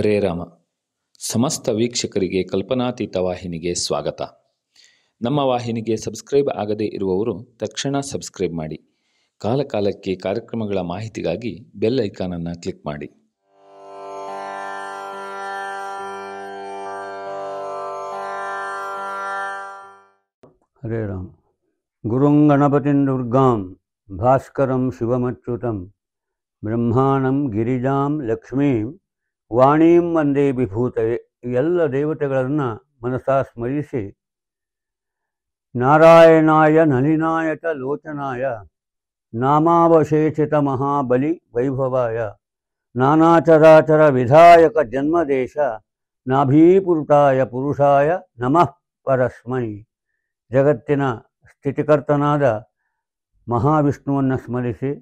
ಹರೇ ರಾಮ. ಸಮಸ್ತ ವೀಕ್ಷಕರಿಗೆ ಕಲ್ಪನಾತೀತ ವಾಹಿನಿಗೆ ಸ್ವಾಗತ. ನಮ್ಮ ವಾಹಿನಿಗೆ ಸಬ್ಸ್ಕ್ರೈಬ್ ಆಗದೇ ಇರುವವರು ತಕ್ಷಣ ಸಬ್ಸ್ಕ್ರೈಬ್ ಮಾಡಿ. ಕಾಲಕಾಲಕ್ಕೆ ಕಾರ್ಯಕ್ರಮಗಳ ಮಾಹಿತಿಗಾಗಿ ಬೆಲ್ ಐಕಾನನ್ನು ಕ್ಲಿಕ್ ಮಾಡಿ. ಹರೇ ರಾಮ. ಗುರುಂ ಗಣಪತಿಂ ದುರ್ಗಾಂ ಭಾಸ್ಕರಂ ಶಿವಮಚ್ಯುತಂ ಬ್ರಹ್ಮಾಣಂ ಗಿರಿಜಾಂ ಲಕ್ಷ್ಮೀಂ ವಾಣೀಂ ವಂದೇ ವಿಭೂತಯೇ. ಎಲ್ಲ ದೇವತೆಗಳನ್ನು ಮನಸಾ ಸ್ಮರಿಸಿ, ನಾರಾಯಣಾಯ ನಲಿನಾಯ ಚ ಲೋಚನಾಯ ನಾಮಾವಶೇಷಿತ ಮಹಾಬಲಿ ವೈಭವಾಯ ನಾನಾಚರಾಚರ ವಿಧಾಯಕ ಜನ್ಮದೇಶ ನಾಭೀಪುರುಷಾಯ ಪುರುಷಾಯ ನಮಃ ಪರಸ್ಮೈ. ಜಗತ್ತಿನ ಸ್ಥಿತಿಕರ್ತನಾದ ಮಹಾವಿಷ್ಣುವನ್ನು ಸ್ಮರಿಸಿ,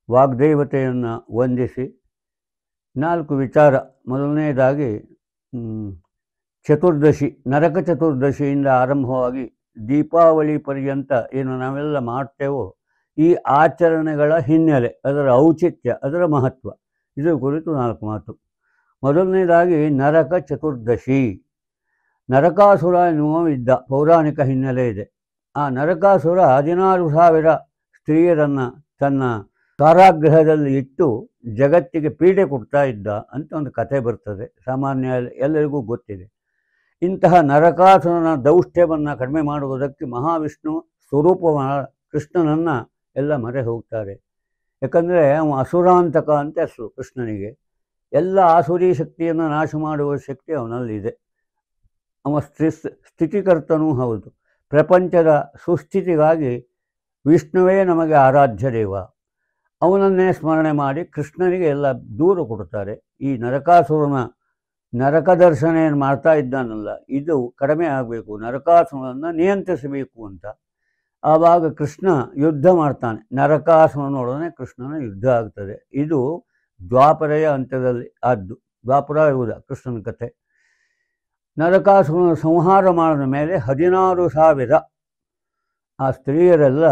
ವಾಗ್ದೇವತೆಯನ್ನು ವಂದಿಸಿ, 4 ವಿಚಾರ. ಮೊದಲನೇದಾಗಿ ಚತುರ್ದಶಿ, ನರಕ ಚತುರ್ದಶಿಯಿಂದ ಆರಂಭವಾಗಿ ದೀಪಾವಳಿ ಪರ್ಯಂತ ಏನು ನಾವೆಲ್ಲ ಮಾಡ್ತೇವೋ ಈ ಆಚರಣೆಗಳ ಹಿನ್ನೆಲೆ, ಅದರ ಔಚಿತ್ಯ, ಅದರ ಮಹತ್ವ, ಇದರ ಕುರಿತು 4 ಮಾತು. ಮೊದಲನೇದಾಗಿ ನರಕ ಚತುರ್ದಶಿ. ನರಕಾಸುರ ಎನ್ನುವ ಇದ್ದ, ಪೌರಾಣಿಕ ಹಿನ್ನೆಲೆ ಇದೆ. ಆ ನರಕಾಸುರ 16,000 ಸ್ತ್ರೀಯರನ್ನು ತನ್ನ ಕಾರಾಗೃಹದಲ್ಲಿ ಇಟ್ಟು ಜಗತ್ತಿಗೆ ಪೀಡೆ ಕೊಡ್ತಾ ಇದ್ದ ಅಂತ ಒಂದು ಕಥೆ ಬರ್ತದೆ. ಸಾಮಾನ್ಯ ಎಲ್ಲರಿಗೂ ಗೊತ್ತಿದೆ. ಇಂತಹ ನರಕಾಸುರನ ದೌಷ್ಟ್ಯವನ್ನು ಕಡಿಮೆ ಮಾಡುವುದಕ್ಕೆ ಮಹಾವಿಷ್ಣು ಸ್ವರೂಪ ಕೃಷ್ಣನನ್ನು ಎಲ್ಲ ಮೊರೆ ಹೋಗ್ತಾರೆ. ಯಾಕಂದರೆ ಅವ ಅಸುರಾಂತಕ ಅಂತ ಹೆಸರು ಕೃಷ್ಣನಿಗೆ. ಎಲ್ಲ ಆಸುರಿ ಶಕ್ತಿಯನ್ನು ನಾಶ ಮಾಡುವ ಶಕ್ತಿ ಅವನಲ್ಲಿದೆ. ಅವ ಸ್ಥಿತಿಕರ್ತನೂ ಹೌದು. ಪ್ರಪಂಚದ ಸುಸ್ಥಿತಿಗಾಗಿ ವಿಷ್ಣುವೇ ನಮಗೆ ಆರಾಧ್ಯ ದೇವ. ಅವನನ್ನೇ ಸ್ಮರಣೆ ಮಾಡಿ ಕೃಷ್ಣನಿಗೆ ಎಲ್ಲ ದೂರ ಕೊಡ್ತಾರೆ. ಈ ನರಕಾಸುರನ ನರಕ ದರ್ಶನ ಏನು ಮಾಡ್ತಾ ಇದ್ದಾನಲ್ಲ, ಇದು ಕಡಿಮೆ ಆಗಬೇಕು, ನರಕಾಸುರನನ್ನು ನಿಯಂತ್ರಿಸಬೇಕು ಅಂತ. ಆವಾಗ ಕೃಷ್ಣ ಯುದ್ಧ ಮಾಡ್ತಾನೆ. ನರಕಾಸುರನೊಡನೆ ಕೃಷ್ಣನ ಯುದ್ಧ ಆಗ್ತದೆ. ಇದು ದ್ವಾಪರೆಯ ಅಂತ್ಯದಲ್ಲಿ ಆದ್ದು. ದ್ವಾಪರ ಯುಗ ಕೃಷ್ಣನ ಕಥೆ. ನರಕಾಸುರನ ಸಂಹಾರ ಮಾಡಿದ ಮೇಲೆ 16,000 ಆ ಸ್ತ್ರೀಯರೆಲ್ಲ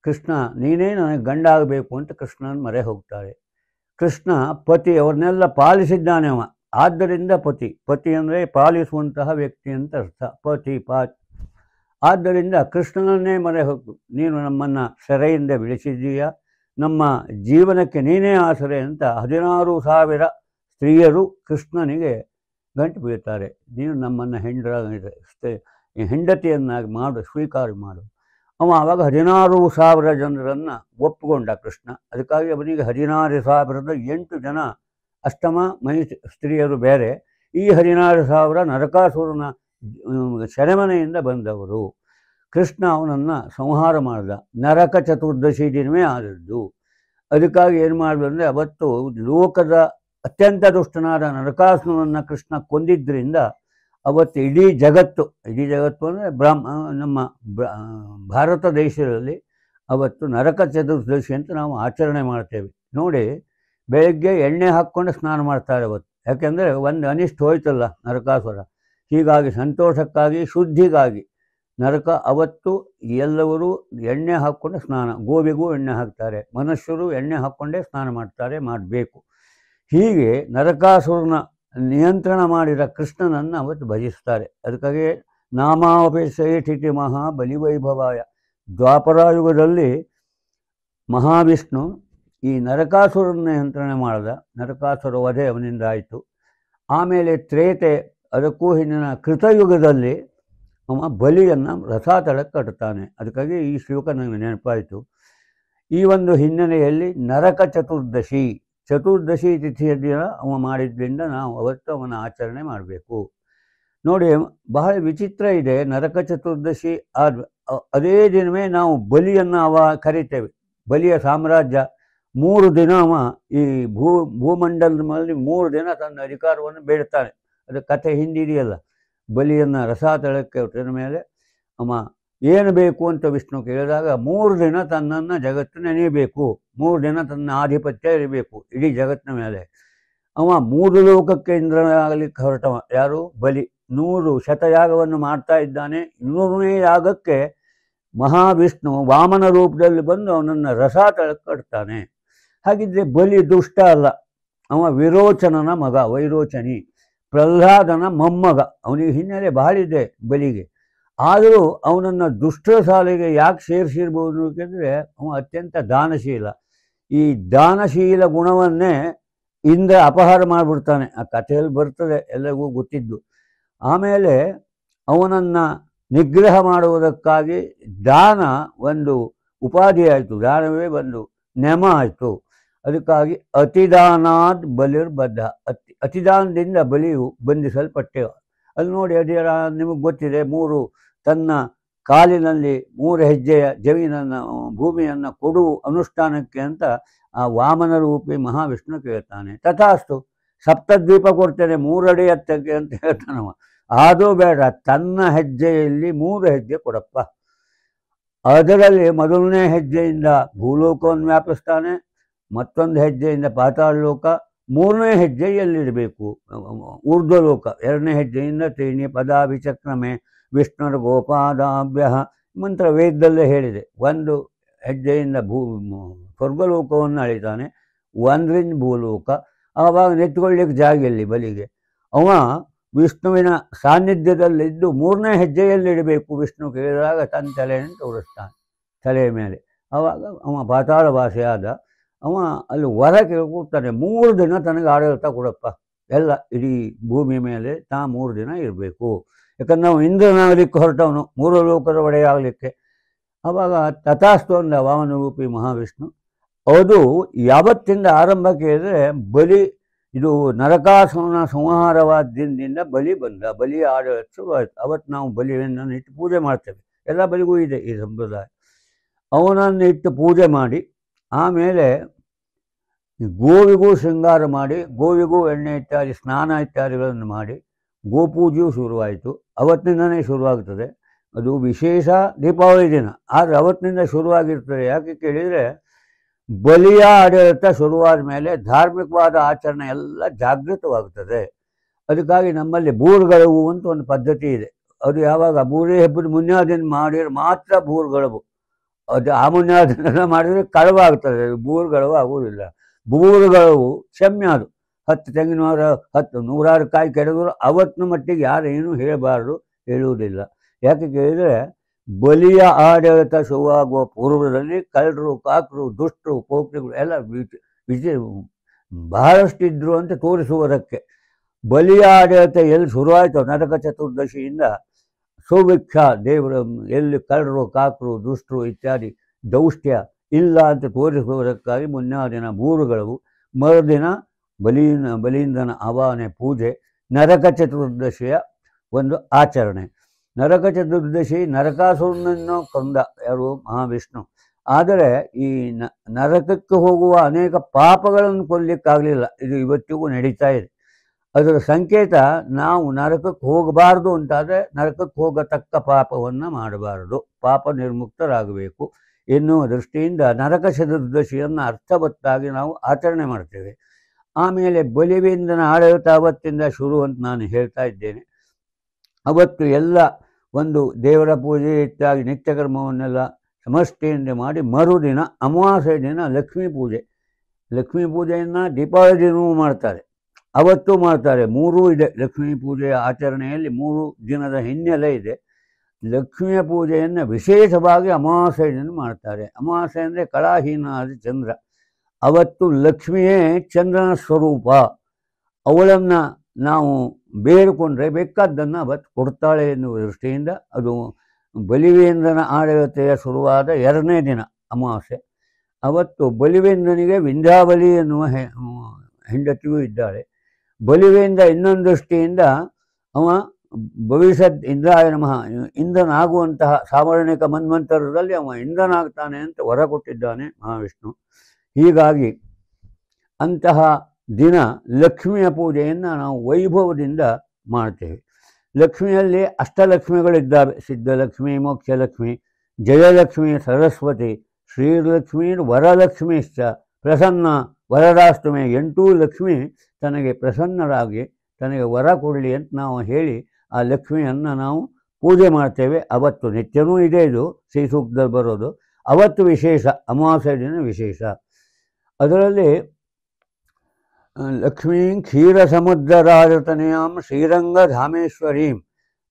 ಕೃಷ್ಣ ನೀನೇ ನನಗೆ ಗಂಡ ಆಗಬೇಕು ಅಂತ ಕೃಷ್ಣನ ಮೊರೆ ಹೋಗ್ತಾರೆ. ಕೃಷ್ಣ ಪತಿ, ಅವ್ರನ್ನೆಲ್ಲ ಪಾಲಿಸಿದ್ದಾನೆ ಅವ. ಆದ್ದರಿಂದ ಪತಿ ಅಂದರೆ ಪಾಲಿಸುವಂತಹ ವ್ಯಕ್ತಿ ಅಂತ ಅರ್ಥ. ಆದ್ದರಿಂದ ಕೃಷ್ಣನನ್ನೇ ಮೊರೆ ಹೋಗ್ತು. ನೀನು ನಮ್ಮನ್ನು ಸೆರೆಯಿಂದ ಬಿಡಿಸಿದ್ದೀಯ, ನಮ್ಮ ಜೀವನಕ್ಕೆ ನೀನೇ ಆಸರೆ ಅಂತ 16,000 ಸ್ತ್ರೀಯರು ಕೃಷ್ಣನಿಗೆ ಗಂಟು ಬೀಳ್ತಾರೆ. ನೀನು ನಮ್ಮನ್ನು ಹೆಂಡತಿಯನ್ನಾಗಿ ಮಾಡು, ಸ್ವೀಕಾರ ಮಾಡು. ಅವ ಆವಾಗ 16,000 ಜನರನ್ನು ಒಪ್ಪಿಕೊಂಡ ಕೃಷ್ಣ. ಅದಕ್ಕಾಗಿ ಅವನಿಗೆ 16,008 ಜನ ಅಷ್ಟಮ ಮೈ ಸ್ತ್ರೀಯರು ಬೇರೆ. ಈ 16,000 ನರಕಾಸುರನ ಸೆರೆಮನೆಯಿಂದ ಬಂದವರು. ಕೃಷ್ಣ ಅವನನ್ನು ಸಂಹಾರ ಮಾಡಿದ. ನರಕ ಚತುರ್ದಶಿ ದಿನವೇ ಆದದ್ದು. ಅದಕ್ಕಾಗಿ ಏನು ಮಾಡಿದ್ರು ಅಂದರೆ, ಅವತ್ತು ಲೋಕದ ಅತ್ಯಂತ ದುಷ್ಟನಾದ ನರಕಾಸುರನನ್ನು ಕೃಷ್ಣ ಕೊಂದಿದ್ದರಿಂದ ಅವತ್ತು ಇಡೀ ಜಗತ್ತು ಅಂದರೆ ನಮ್ಮ ಭಾರತ ದೇಶದಲ್ಲಿ ಅವತ್ತು ನರಕ ಚತುರ್ದಶಿ ಅಂತ ನಾವು ಆಚರಣೆ ಮಾಡ್ತೇವೆ. ನೋಡಿ, ಬೆಳಗ್ಗೆ ಎಣ್ಣೆ ಹಾಕ್ಕೊಂಡು ಸ್ನಾನ ಮಾಡ್ತಾರೆ ಅವತ್ತು. ಯಾಕೆಂದರೆ ಒಂದು ಅನಿಷ್ಟ ಹೋಯ್ತಲ್ಲ ನರಕಾಸುರ. ಹೀಗಾಗಿ ಸಂತೋಷಕ್ಕಾಗಿ, ಶುದ್ಧಿಗಾಗಿ ಅವತ್ತು ಎಲ್ಲರೂ ಎಣ್ಣೆ ಹಾಕ್ಕೊಂಡು ಸ್ನಾನ, ಗೋವಿಗೂ ಎಣ್ಣೆ ಹಾಕ್ತಾರೆ, ಮನುಷ್ಯರು ಎಣ್ಣೆ ಹಾಕ್ಕೊಂಡೇ ಸ್ನಾನ ಮಾಡಬೇಕು. ಹೀಗೆ ನರಕಾಸುರನ ನಿಯಂತ್ರಣ ಮಾಡಿದ ಕೃಷ್ಣನನ್ನು ಅವತ್ತು ಭಜಿಸ್ತಾರೆ. ಅದಕ್ಕಾಗಿ ನಾಮಾವಶೇಷಿತ ಮಹಾ ಬಲಿವೈಭವಾಯ. ದ್ವಾಪರಾಯುಗದಲ್ಲಿ ಮಹಾವಿಷ್ಣು ಈ ನರಕಾಸುರನ ನಿಯಂತ್ರಣ ಮಾಡಿದ. ನರಕಾಸುರ ವಧೆ ಅವನಿಂದ ಆಯಿತು. ಆಮೇಲೆ ತ್ರೇತೆ, ಅದಕ್ಕೂ ಹಿಂದಿನ ಕೃತಯುಗದಲ್ಲಿ ಅವ ಬಲಿಯನ್ನು ರಥಾತಳಕ್ಕೆ ಕಟ್ತಾನೆ. ಅದಕ್ಕಾಗಿ ಈ ಶ್ಲೋಕ ನನಗೆ ನೆನಪಾಯಿತು. ಈ ಒಂದು ಹಿನ್ನೆಲೆಯಲ್ಲಿ ನರಕ ಚತುರ್ದಶಿ ತಿಥಿಯ ದಿನ ಅವ ಮಾಡಿದ್ರಿಂದ ನಾವು ಅವತ್ತು ಅವನ ಆಚರಣೆ ಮಾಡಬೇಕು. ನೋಡಿ, ಬಹಳ ವಿಚಿತ್ರ ಇದೆ. ನರಕ ಚತುರ್ದಶಿ ಅದೇ ದಿನವೇ ನಾವು ಬಲಿಯನ್ನು ಕರಿತೇವೆ. ಬಲಿಯ ಸಾಮ್ರಾಜ್ಯ 3 ದಿನ ಅವ ಈ ಭೂಮಂಡಲದ ಮೇಲೆ 3 ದಿನ ತನ್ನ ಅಧಿಕಾರವನ್ನು ಬೇಡ್ತಾನೆ. ಅದು ಕಥೆ ಹಿಂದಿದೆಯಲ್ಲ. ಬಲಿಯನ್ನು ರಸಾತಳಕ್ಕೆ ಹೊಟ್ಟಿದ ಮೇಲೆ ಅವ ಏನು ಬೇಕು ಅಂತ ವಿಷ್ಣು ಕೇಳಿದಾಗ 3 ದಿನ ತನ್ನನ್ನು ಜಗತ್ತು ನೆನೆಯಬೇಕು, 3 ದಿನ ತನ್ನ ಆಧಿಪತ್ಯ ಇರಬೇಕು ಇಡೀ ಜಗತ್ತಿನ ಮೇಲೆ. ಅವ 3 ಲೋಕಕ್ಕೆ ಇಂದ್ರನಾಗಲಿಕ್ಕೆ ಹೊರಟವ. ಯಾರು? ಬಲಿ. 100 ಶತಯಾಗವನ್ನು ಮಾಡ್ತಾ ಇದ್ದಾನೆ. 100ನೇ ಯಾಗಕ್ಕೆ ಮಹಾವಿಷ್ಣು ವಾಮನ ರೂಪದಲ್ಲಿ ಬಂದು ಅವನನ್ನು ರಸಾತಳಕ್ಕೆ ಕಟ್ತಾನೆ. ಹಾಗಿದ್ರೆ ಬಲಿ ದುಷ್ಟ ಅಲ್ಲ. ಅವ ವಿರೋಚನನ ಮಗ, ವೈರೋಚನಿ, ಪ್ರಹ್ಲಾದನ ಮೊಮ್ಮಗ. ಅವನಿಗೆ ಹಿನ್ನೆಲೆ ಬಹಳಿದೆ ಬಲಿಗೆ. ಆದರೂ ಅವನನ್ನು ದುಷ್ಟರ ಸಾಲಿಗೆ ಯಾಕೆ ಸೇರಿಸಿರ್ಬೋದು ಏಕೆಂದರೆ ಅವ ಅತ್ಯಂತ ದಾನಶೀಲ. ಈ ದಾನಶೀಲ ಗುಣವನ್ನೇ ಇಂದ್ರ ಅಪಹಾರ ಮಾಡಿಬಿಡ್ತಾನೆ. ಆ ಕಥೆಯಲ್ಲಿ ಬರ್ತದೆ, ಎಲ್ಲರಿಗೂ ಗೊತ್ತಿದ್ದು. ಆಮೇಲೆ ಅವನನ್ನು ನಿಗ್ರಹ ಮಾಡುವುದಕ್ಕಾಗಿ ದಾನ ಒಂದು ಉಪಾಧಿ ಆಯಿತು, ದಾನವೇ ಒಂದು ನೆಮ ಆಯಿತು. ಅದಕ್ಕಾಗಿ ಅತಿದಾನಾದ್ ಬಲಿರ್ಬದ್ಧ, ಅತಿದಾನದಿಂದ ಬಲಿಯು ಬಂಧಿಸಲ್ಪಟ್ಟೆ. ಅಲ್ಲಿ ನೋಡಿ, ಅದರ ನಿಮಗೆ ಗೊತ್ತಿದೆ, ತನ್ನ ಕಾಲಿನಲ್ಲಿ 3 ಹೆಜ್ಜೆಯ ಜಮೀನನ್ನು, ಭೂಮಿಯನ್ನು ಕೊಡು ಅನುಷ್ಠಾನಕ್ಕೆ ಅಂತ ಆ ವಾಮನ ರೂಪಿ ಮಹಾವಿಷ್ಣು ಕೇಳ್ತಾನೆ. ತಥಾಸ್ತು, ಸಪ್ತದ್ವೀಪ ಕೊಡ್ತೇನೆ 3 ಅಡಿ ಎತ್ತಕ್ಕೆ ಅಂತ ಹೇಳ್ತಾನವ. ಆದರೂ ಬೇಡ, ತನ್ನ ಹೆಜ್ಜೆಯಲ್ಲಿ 3 ಹೆಜ್ಜೆ ಕೊಡಪ್ಪ. ಅದರಲ್ಲಿ ಮೊದಲನೇ ಹೆಜ್ಜೆಯಿಂದ ಭೂಲೋಕವನ್ನು ವ್ಯಾಪಿಸ್ತಾನೆ, ಮತ್ತೊಂದು ಹೆಜ್ಜೆಯಿಂದ ಪಾತಾಳ ಲೋಕ, 3ನೇ ಹೆಜ್ಜೆ ಎಲ್ಲಿರಬೇಕು? ಊರ್ಧ್ವಲೋಕ. 2ನೇ ಹೆಜ್ಜೆಯಿಂದ ತ್ರೀಣಿ ಪದಾಭಿಚಕ್ರಮೆ ವಿಷ್ಣುರ ಗೋಪಾದಾಭ್ಯ ಮಂತ್ರ ವೇದದಲ್ಲೇ ಹೇಳಿದೆ. 1 ಹೆಜ್ಜೆಯಿಂದ ಸ್ವರ್ಗಲೋಕವನ್ನು ಅಳಿತಾನೆ, 1ರಿಂದ ಭೂಲೋಕ. ಆವಾಗ ನೆತ್ಕೊಳ್ಳಿಕ್ಕೆ ಜಾಗ ಎಲ್ಲಿ ಬಲಿಗೆ? ಅವ ವಿಷ್ಣುವಿನ ಸಾನ್ನಿಧ್ಯದಲ್ಲಿದ್ದು 3ನೇ ಹೆಜ್ಜೆಯಲ್ಲಿಡಬೇಕು. ವಿಷ್ಣು ಕೇಳಿದಾಗ ತನ್ನ ತಲೆಯನ್ನು ತೋರಿಸ್ತಾನೆ, ತಲೆಯ ಮೇಲೆ. ಆವಾಗ ಅವ ಪಾತಾಳ ವಾಸಿಯಾದ. ಅವ ಅಲ್ಲಿ ವರ ಕೇಳ್ಕೊಡ್ತಾನೆ, 3 ದಿನ ತನಗೆ ಆಡಳಿತ ಕೊಡಪ್ಪ, ಎಲ್ಲ ಇಡೀ ಭೂಮಿ ಮೇಲೆ 3 ದಿನ ಇರಬೇಕು. ಯಾಕಂದ್ರೆ ನಾವು ಇಂದ್ರನಾಗಲಿಕ್ಕೆ ಹೊರಟವನು, 3 ಲೋಕದ ಒಡೆಯ ಆಗಲಿಕ್ಕೆ. ಆವಾಗ ತಥಾಸ್ತು ಅಂದ ವಾಮನ ರೂಪಿ ಮಹಾವಿಷ್ಣು. ಅದು ಯಾವತ್ತಿಂದ ಆರಂಭ ಕೇಳಿದ್ರೆ, ಬಲಿ ಇದು ನರಕಾಸುರನ ಸಂಹಾರವಾದ ದಿನದಿಂದ ಬಲಿ ಬಂದ, ಬಲಿ ಆಡಳಿತ ಶುರುವಾಯಿತು. ಅವತ್ತು ನಾವು ಬಲಿಯನ್ನು ಇಟ್ಟು ಪೂಜೆ ಮಾಡ್ತೇವೆ, ಎಲ್ಲ ಬಲಿಗೂ ಇದೆ ಈ ಸಂಪ್ರದಾಯ. ಅವನನ್ನು ಇಟ್ಟು ಪೂಜೆ ಮಾಡಿ ಆಮೇಲೆ ಗೋವಿಗೂ ಶೃಂಗಾರ ಮಾಡಿ, ಗೋವಿಗೂ ಎಣ್ಣೆ ಇತ್ಯಾದಿ ಸ್ನಾನ ಇತ್ಯಾದಿಗಳನ್ನು ಮಾಡಿ ಗೋಪೂಜೆಯೂ ಶುರುವಾಯಿತು. ಅವತ್ತಿನಿಂದನೇ ಶುರುವಾಗ್ತದೆ. ಅದು ವಿಶೇಷ ದೀಪಾವಳಿ ದಿನ, ಆದರೆ ಅವತ್ತಿನಿಂದ ಶುರುವಾಗಿರ್ತದೆ. ಯಾಕೆ ಕೇಳಿದರೆ, ಬಲಿಯ ಆಡಳಿತ ಶುರುವಾದ ಮೇಲೆ ಧಾರ್ಮಿಕವಾದ ಆಚರಣೆ ಎಲ್ಲ ಜಾಗೃತವಾಗ್ತದೆ. ಅದಕ್ಕಾಗಿ ನಮ್ಮಲ್ಲಿ ಬೂರುಗಳವು ಅಂತ ಒಂದು ಪದ್ಧತಿ ಇದೆ. ಅದು ಯಾವಾಗ ಬೂರೆ ಹಬ್ಬದ ಮುನ್ನೆಯ ದಿನ ಮಾಡಿದ್ರೆ ಮಾತ್ರ ಬೂರುಗಳವು. ಅದು ಆ ಮುನ್ನೆಯ ದಿನ ಮಾಡಿದರೆ ಕಳವಾಗ್ತದೆ, ಬೂರುಗಳವು ಆಗುವುದಿಲ್ಲ. ಬೂರುಗಳವು ಕ್ಷಮ್ಯ. ಅದು 10 ತೆಂಗಿನ ಮರ, 100 ಕಾಯಿ ಕೆಡದ್ರು ಅವತ್ತಿನ ಮಟ್ಟಿಗೆ ಯಾರೇನು ಹೇಳಬಾರ್ದು, ಹೇಳುವುದಿಲ್ಲ. ಯಾಕೆ ಕೇಳಿದರೆ, ಬಲಿಯ ಆಡಳಿತ ಶುರುವಾಗುವ ಪೂರ್ವದಲ್ಲಿ ಕಳ್ಳರು, ಕಾಕರು, ದುಷ್ಟರು, ಪೋಖ್ರಿಗಳು ಎಲ್ಲ ಬಹಳಷ್ಟಿದ್ರು ಅಂತ ತೋರಿಸುವುದಕ್ಕೆ. ಬಲಿಯ ಆಡಳಿತ ಎಲ್ಲಿ ಶುರುವಾಯಿತು, ನರಕ ಚತುರ್ದಶಿಯಿಂದ ಸುಭಿಕ್ಷ ದೇವರು ಎಲ್ಲಿ ಕಳ್ಳರು, ಕಾಕರು, ದುಷ್ಟರು ಇತ್ಯಾದಿ ದೌಷ್ಟ್ಯ ಇಲ್ಲ ಅಂತ ತೋರಿಸುವುದಕ್ಕಾಗಿ ಮುನ್ನೆಯ ದಿನ ಬೂರುಗಳು, ಮರುದಿನ ಬಲೀಂದ್ರನ ಆವಾಹನೆ ಪೂಜೆ, ನರಕ ಚತುರ್ದಶಿಯ ಒಂದು ಆಚರಣೆ. ನರಕ ಚತುರ್ದಶಿ ನರಕಾಸುರನನ್ನು ಕೊಂದ ಯಾರು? ಮಹಾವಿಷ್ಣು. ಆದರೆ ಈ ನರಕಕ್ಕೆ ಹೋಗುವ ಅನೇಕ ಪಾಪಗಳನ್ನು ಕೊಲ್ಲಲಿಕ್ಕಾಗಲಿಲ್ಲ. ಇದು ಇವತ್ತಿಗೂ ನಡೀತಾ ಇದೆ. ಅದರ ಸಂಕೇತ, ನಾವು ನರಕಕ್ಕೆ ಹೋಗಬಾರ್ದು ಅಂತಾದರೆ ನರಕಕ್ಕೆ ಹೋಗತಕ್ಕ ಪಾಪವನ್ನು ಮಾಡಬಾರದು, ಪಾಪ ನಿರ್ಮುಕ್ತರಾಗಬೇಕು ಎನ್ನುವ ದೃಷ್ಟಿಯಿಂದ ನರಕ ಚತುರ್ದಶಿಯನ್ನು ಅರ್ಥವತ್ತಾಗಿ ನಾವು ಆಚರಣೆ ಮಾಡ್ತೇವೆ. ಆಮೇಲೆ ಬಲಿವೇಂದ್ರನ ಆಡಳಿತ ಅವತ್ತಿಂದ ಶುರು ಅಂತ ನಾನು ಹೇಳ್ತಾ ಇದ್ದೇನೆ. ಅವತ್ತು ಎಲ್ಲ ಒಂದು ದೇವರ ಪೂಜೆ ಇತ್ಯಾದಿ ನಿತ್ಯಕರ್ಮವನ್ನೆಲ್ಲ ಸಮಷ್ಟಿಯಿಂದ ಮಾಡಿ ಮರುದಿನ ಅಮಾವಾಸ್ಯೆ ದಿನ ಲಕ್ಷ್ಮೀ ಪೂಜೆ. ಲಕ್ಷ್ಮೀ ಪೂಜೆಯನ್ನು ದೀಪಾವಳಿ ದಿನವೂ ಮಾಡ್ತಾರೆ, ಅವತ್ತು ಮಾಡ್ತಾರೆ. 3 ಇದೆ ಲಕ್ಷ್ಮೀ ಪೂಜೆಯ ಆಚರಣೆಯಲ್ಲಿ, 3 ದಿನದ ಹಿನ್ನೆಲೆ ಇದೆ. ಲಕ್ಷ್ಮಿಯ ಪೂಜೆಯನ್ನು ವಿಶೇಷವಾಗಿ ಅಮಾವಾಸ್ಯೆ ದಿನ ಮಾಡ್ತಾರೆ. ಅಮಾವಾಸ್ಯೆ ಅಂದರೆ ಕಳಾಹೀನ ಆದ ಚಂದ್ರ. ಅವತ್ತು ಲಕ್ಷ್ಮಿಯೇ ಚಂದ್ರನ ಸ್ವರೂಪ. ಅವಳನ್ನು ನಾವು ಬೇಡಿಕೊಂಡ್ರೆ ಬೇಕಾದ್ದನ್ನು ಅವತ್ತು ಕೊಡ್ತಾಳೆ ಎನ್ನುವ ದೃಷ್ಟಿಯಿಂದ ಅದು ಬಲಿವೇಂದ್ರನ ಆಡಳಿತೆಯ ಶುರುವಾದ 2ನೇ ದಿನ ಅಮಾವಾಸ್ಯೆ. ಅವತ್ತು ಬಲಿವೇಂದ್ರನಿಗೆ ವಿಂಧ್ಯಾಬಲಿ ಎನ್ನುವ ಹೆಂಡತಿಯೂ ಇದ್ದಾಳೆ. ಬಲಿವೇಂದ್ರ ಇನ್ನೊಂದು ದೃಷ್ಟಿಯಿಂದ ಅವ ಭವಿಷ್ಯದ್ ಇಂದ್ರಾಯ ನಮಃ, ಇಂದ್ರನಾಗುವಂತಹ ಸಾವರ್ಣಿಕ ಮನ್ವಂತರದಲ್ಲಿ ಅವ ಇಂದ್ರನಾಗ್ತಾನೆ ಅಂತ ವರ ಕೊಟ್ಟಿದ್ದಾನೆ ಮಹಾವಿಷ್ಣು. ಹೀಗಾಗಿ ಅಂತಹ ದಿನ ಲಕ್ಷ್ಮಿಯ ಪೂಜೆಯನ್ನು ನಾವು ವೈಭವದಿಂದ ಮಾಡ್ತೇವೆ. ಲಕ್ಷ್ಮಿಯಲ್ಲಿ ಅಷ್ಟಲಕ್ಷ್ಮಿಗಳಿದ್ದಾವೆ. ಸಿದ್ಧಲಕ್ಷ್ಮಿ, ಮೋಕ್ಷಲಕ್ಷ್ಮಿ, ಜಯಲಕ್ಷ್ಮಿ, ಸರಸ್ವತಿ, ಶ್ರೀಲಕ್ಷ್ಮೀ, ವರಲಕ್ಷ್ಮೀಶ್ಚ ಪ್ರಸನ್ನ ವರದಾಸ್ತುಮೆ. 8 ಲಕ್ಷ್ಮಿ ತನಗೆ ಪ್ರಸನ್ನರಾಗಿ ತನಗೆ ವರ ಕೊಡಲಿ ಅಂತ ನಾವು ಹೇಳಿ ಆ ಲಕ್ಷ್ಮಿಯನ್ನು ನಾವು ಪೂಜೆ ಮಾಡ್ತೇವೆ. ಅವತ್ತು ನಿತ್ಯವೂ ಇದೆ, ಇದು ಶ್ರೀ ಸೂಕ್ತದಲ್ಲಿ ಬರೋದು. ಅವತ್ತು ವಿಶೇಷ, ಅಮಾವಾಸ್ಯೆ ದಿನ ವಿಶೇಷ. ಅದರಲ್ಲಿ ಲಕ್ಷ್ಮೀಂ ಕ್ಷೀರಸಮುದ್ರರಾಜತನಯಾಂ ಶ್ರೀರಂಗಧಾಮೇಶ್ವರೀಂ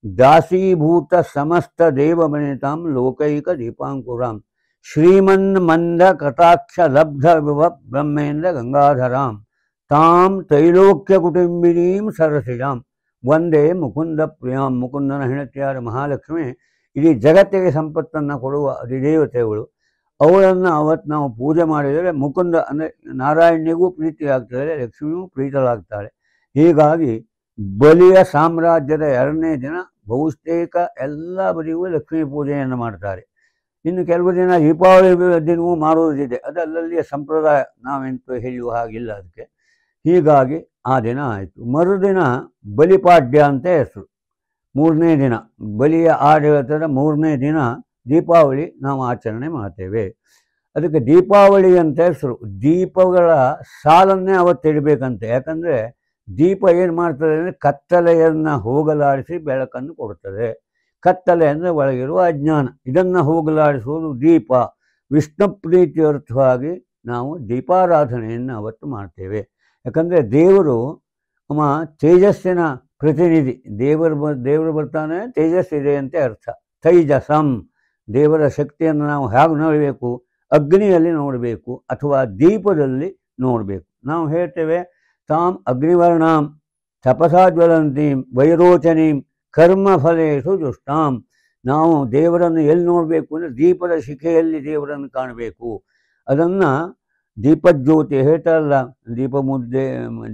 ದಾಸೀಭೂತ ಸಮಸ್ತ ದೇವಮನಿತಾಂ ಲೋಕೈಕ ದೀಪಾಂಕುರಾಂ ಶ್ರೀಮನ್ಮಂದ ಕಟಾಕ್ಷ ಲಬ್ಧ ವಿಭವ ಬ್ರಹ್ಮೇಂದ್ರ ಗಂಗಾಧರಾಂ ತಾಂ ತ್ರೈಲೋಕ್ಯ ಕುಟುಂಬಿನೀಂ ಸರಸಿಜಾಂ ವಂದೇ ಮುಕುಂದ ಪ್ರಿಯಾಂ. ಮುಕುಂದನ ಹೆಂಡತಿಯಾದ ಮಹಾಲಕ್ಷ್ಮಿ ಇಡೀ ಜಗತ್ತಿಗೆ ಸಂಪತ್ತನ್ನು ಕೊಡುವ ಅಧಿದೇವತೆಗಳು. ಅವಳನ್ನು ಅವತ್ತು ನಾವು ಪೂಜೆ ಮಾಡಿದರೆ ಮುಕುಂದ ಅಂದರೆ ನಾರಾಯಣನಿಗೂ ಪ್ರೀತಿ ಆಗ್ತದೆ, ಲಕ್ಷ್ಮಿಯೂ ಪ್ರೀತಲಾಗ್ತಾಳೆ. ಹೀಗಾಗಿ ಬಲಿಯ ಸಾಮ್ರಾಜ್ಯದ 2ನೇ ದಿನ ಬಹುತೇಕ ಎಲ್ಲ ಬದಿಗೂ ಲಕ್ಷ್ಮೀ ಪೂಜೆಯನ್ನು ಮಾಡ್ತಾರೆ. ಇನ್ನು ಕೆಲವು ದಿನ ದೀಪಾವಳಿ ದಿನವೂ ಮಾಡುವುದಿದೆ, ಅದು ಅಲ್ಲಲ್ಲಿಯ ಸಂಪ್ರದಾಯ, ನಾವೆಂತೂ ಹೇಳುವ ಹಾಗಿಲ್ಲ ಅದಕ್ಕೆ. ಹೀಗಾಗಿ ಆ ದಿನ ಆಯಿತು. ಮರುದಿನ ಬಲಿಪಾಡ್ಯ ಅಂತ ಹೆಸರು. 3ನೇ ದಿನ ಬಲಿಯ ಆಡಳಿತದ 3ನೇ ದಿನ ದೀಪಾವಳಿ ನಾವು ಆಚರಣೆ ಮಾಡ್ತೇವೆ. ಅದಕ್ಕೆ ದೀಪಾವಳಿ ಅಂತ ಹೆಸರು. ದೀಪಗಳ ಸಾಲನ್ನೇ ಅವತ್ತಿಡಬೇಕಂತೆ. ಯಾಕಂದರೆ ದೀಪ ಏನು ಮಾಡ್ತದೆ ಅಂದರೆ ಕತ್ತಲೆಯನ್ನು ಹೋಗಲಾಡಿಸಿ ಬೆಳಕನ್ನು ಕೊಡ್ತದೆ. ಕತ್ತಲೆ ಅಂದರೆ ಒಳಗಿರುವ ಅಜ್ಞಾನ, ಇದನ್ನು ಹೋಗಲಾಡಿಸುವುದು ದೀಪ. ವಿಷ್ಣು ಪ್ರೀತ್ಯರ್ಥವಾಗಿ ನಾವು ದೀಪಾರಾಧನೆಯನ್ನು ಅವತ್ತು ಮಾಡ್ತೇವೆ. ಯಾಕಂದರೆ ದೇವರು ತೇಜಸ್ಸಿನ ಪ್ರತಿನಿಧಿ. ದೇವರು ಬರ್ತಾನೆ, ತೇಜಸ್ಸಿದೆ ಅಂತ ಅರ್ಥ. ತೈಜಸಂ, ದೇವರ ಶಕ್ತಿಯನ್ನು ನಾವು ಹೇಗೆ ನೋಡಬೇಕು? ಅಗ್ನಿಯಲ್ಲಿ ನೋಡಬೇಕು ಅಥವಾ ದೀಪದಲ್ಲಿ ನೋಡಬೇಕು. ನಾವು ಹೇಳ್ತೇವೆ ತಾಂ ಅಗ್ನಿವರ್ಣಾಂ ತಪಸಾ ಜ್ವಲಂತೀಂ ವೈರೋಚನೀಂ ಕರ್ಮಫಲೇಶು ಜುಷ್ಟಾಂ. ನಾವು ದೇವರನ್ನು ಎಲ್ಲಿ ನೋಡಬೇಕು ಅಂದರೆ ದೀಪದ ಶಿಖೆಯಲ್ಲಿ ದೇವರನ್ನು ಕಾಣಬೇಕು. ಅದನ್ನು ದೀಪಜ್ಯೋತಿ ಹೇಳ್ತಾರಲ್ಲ,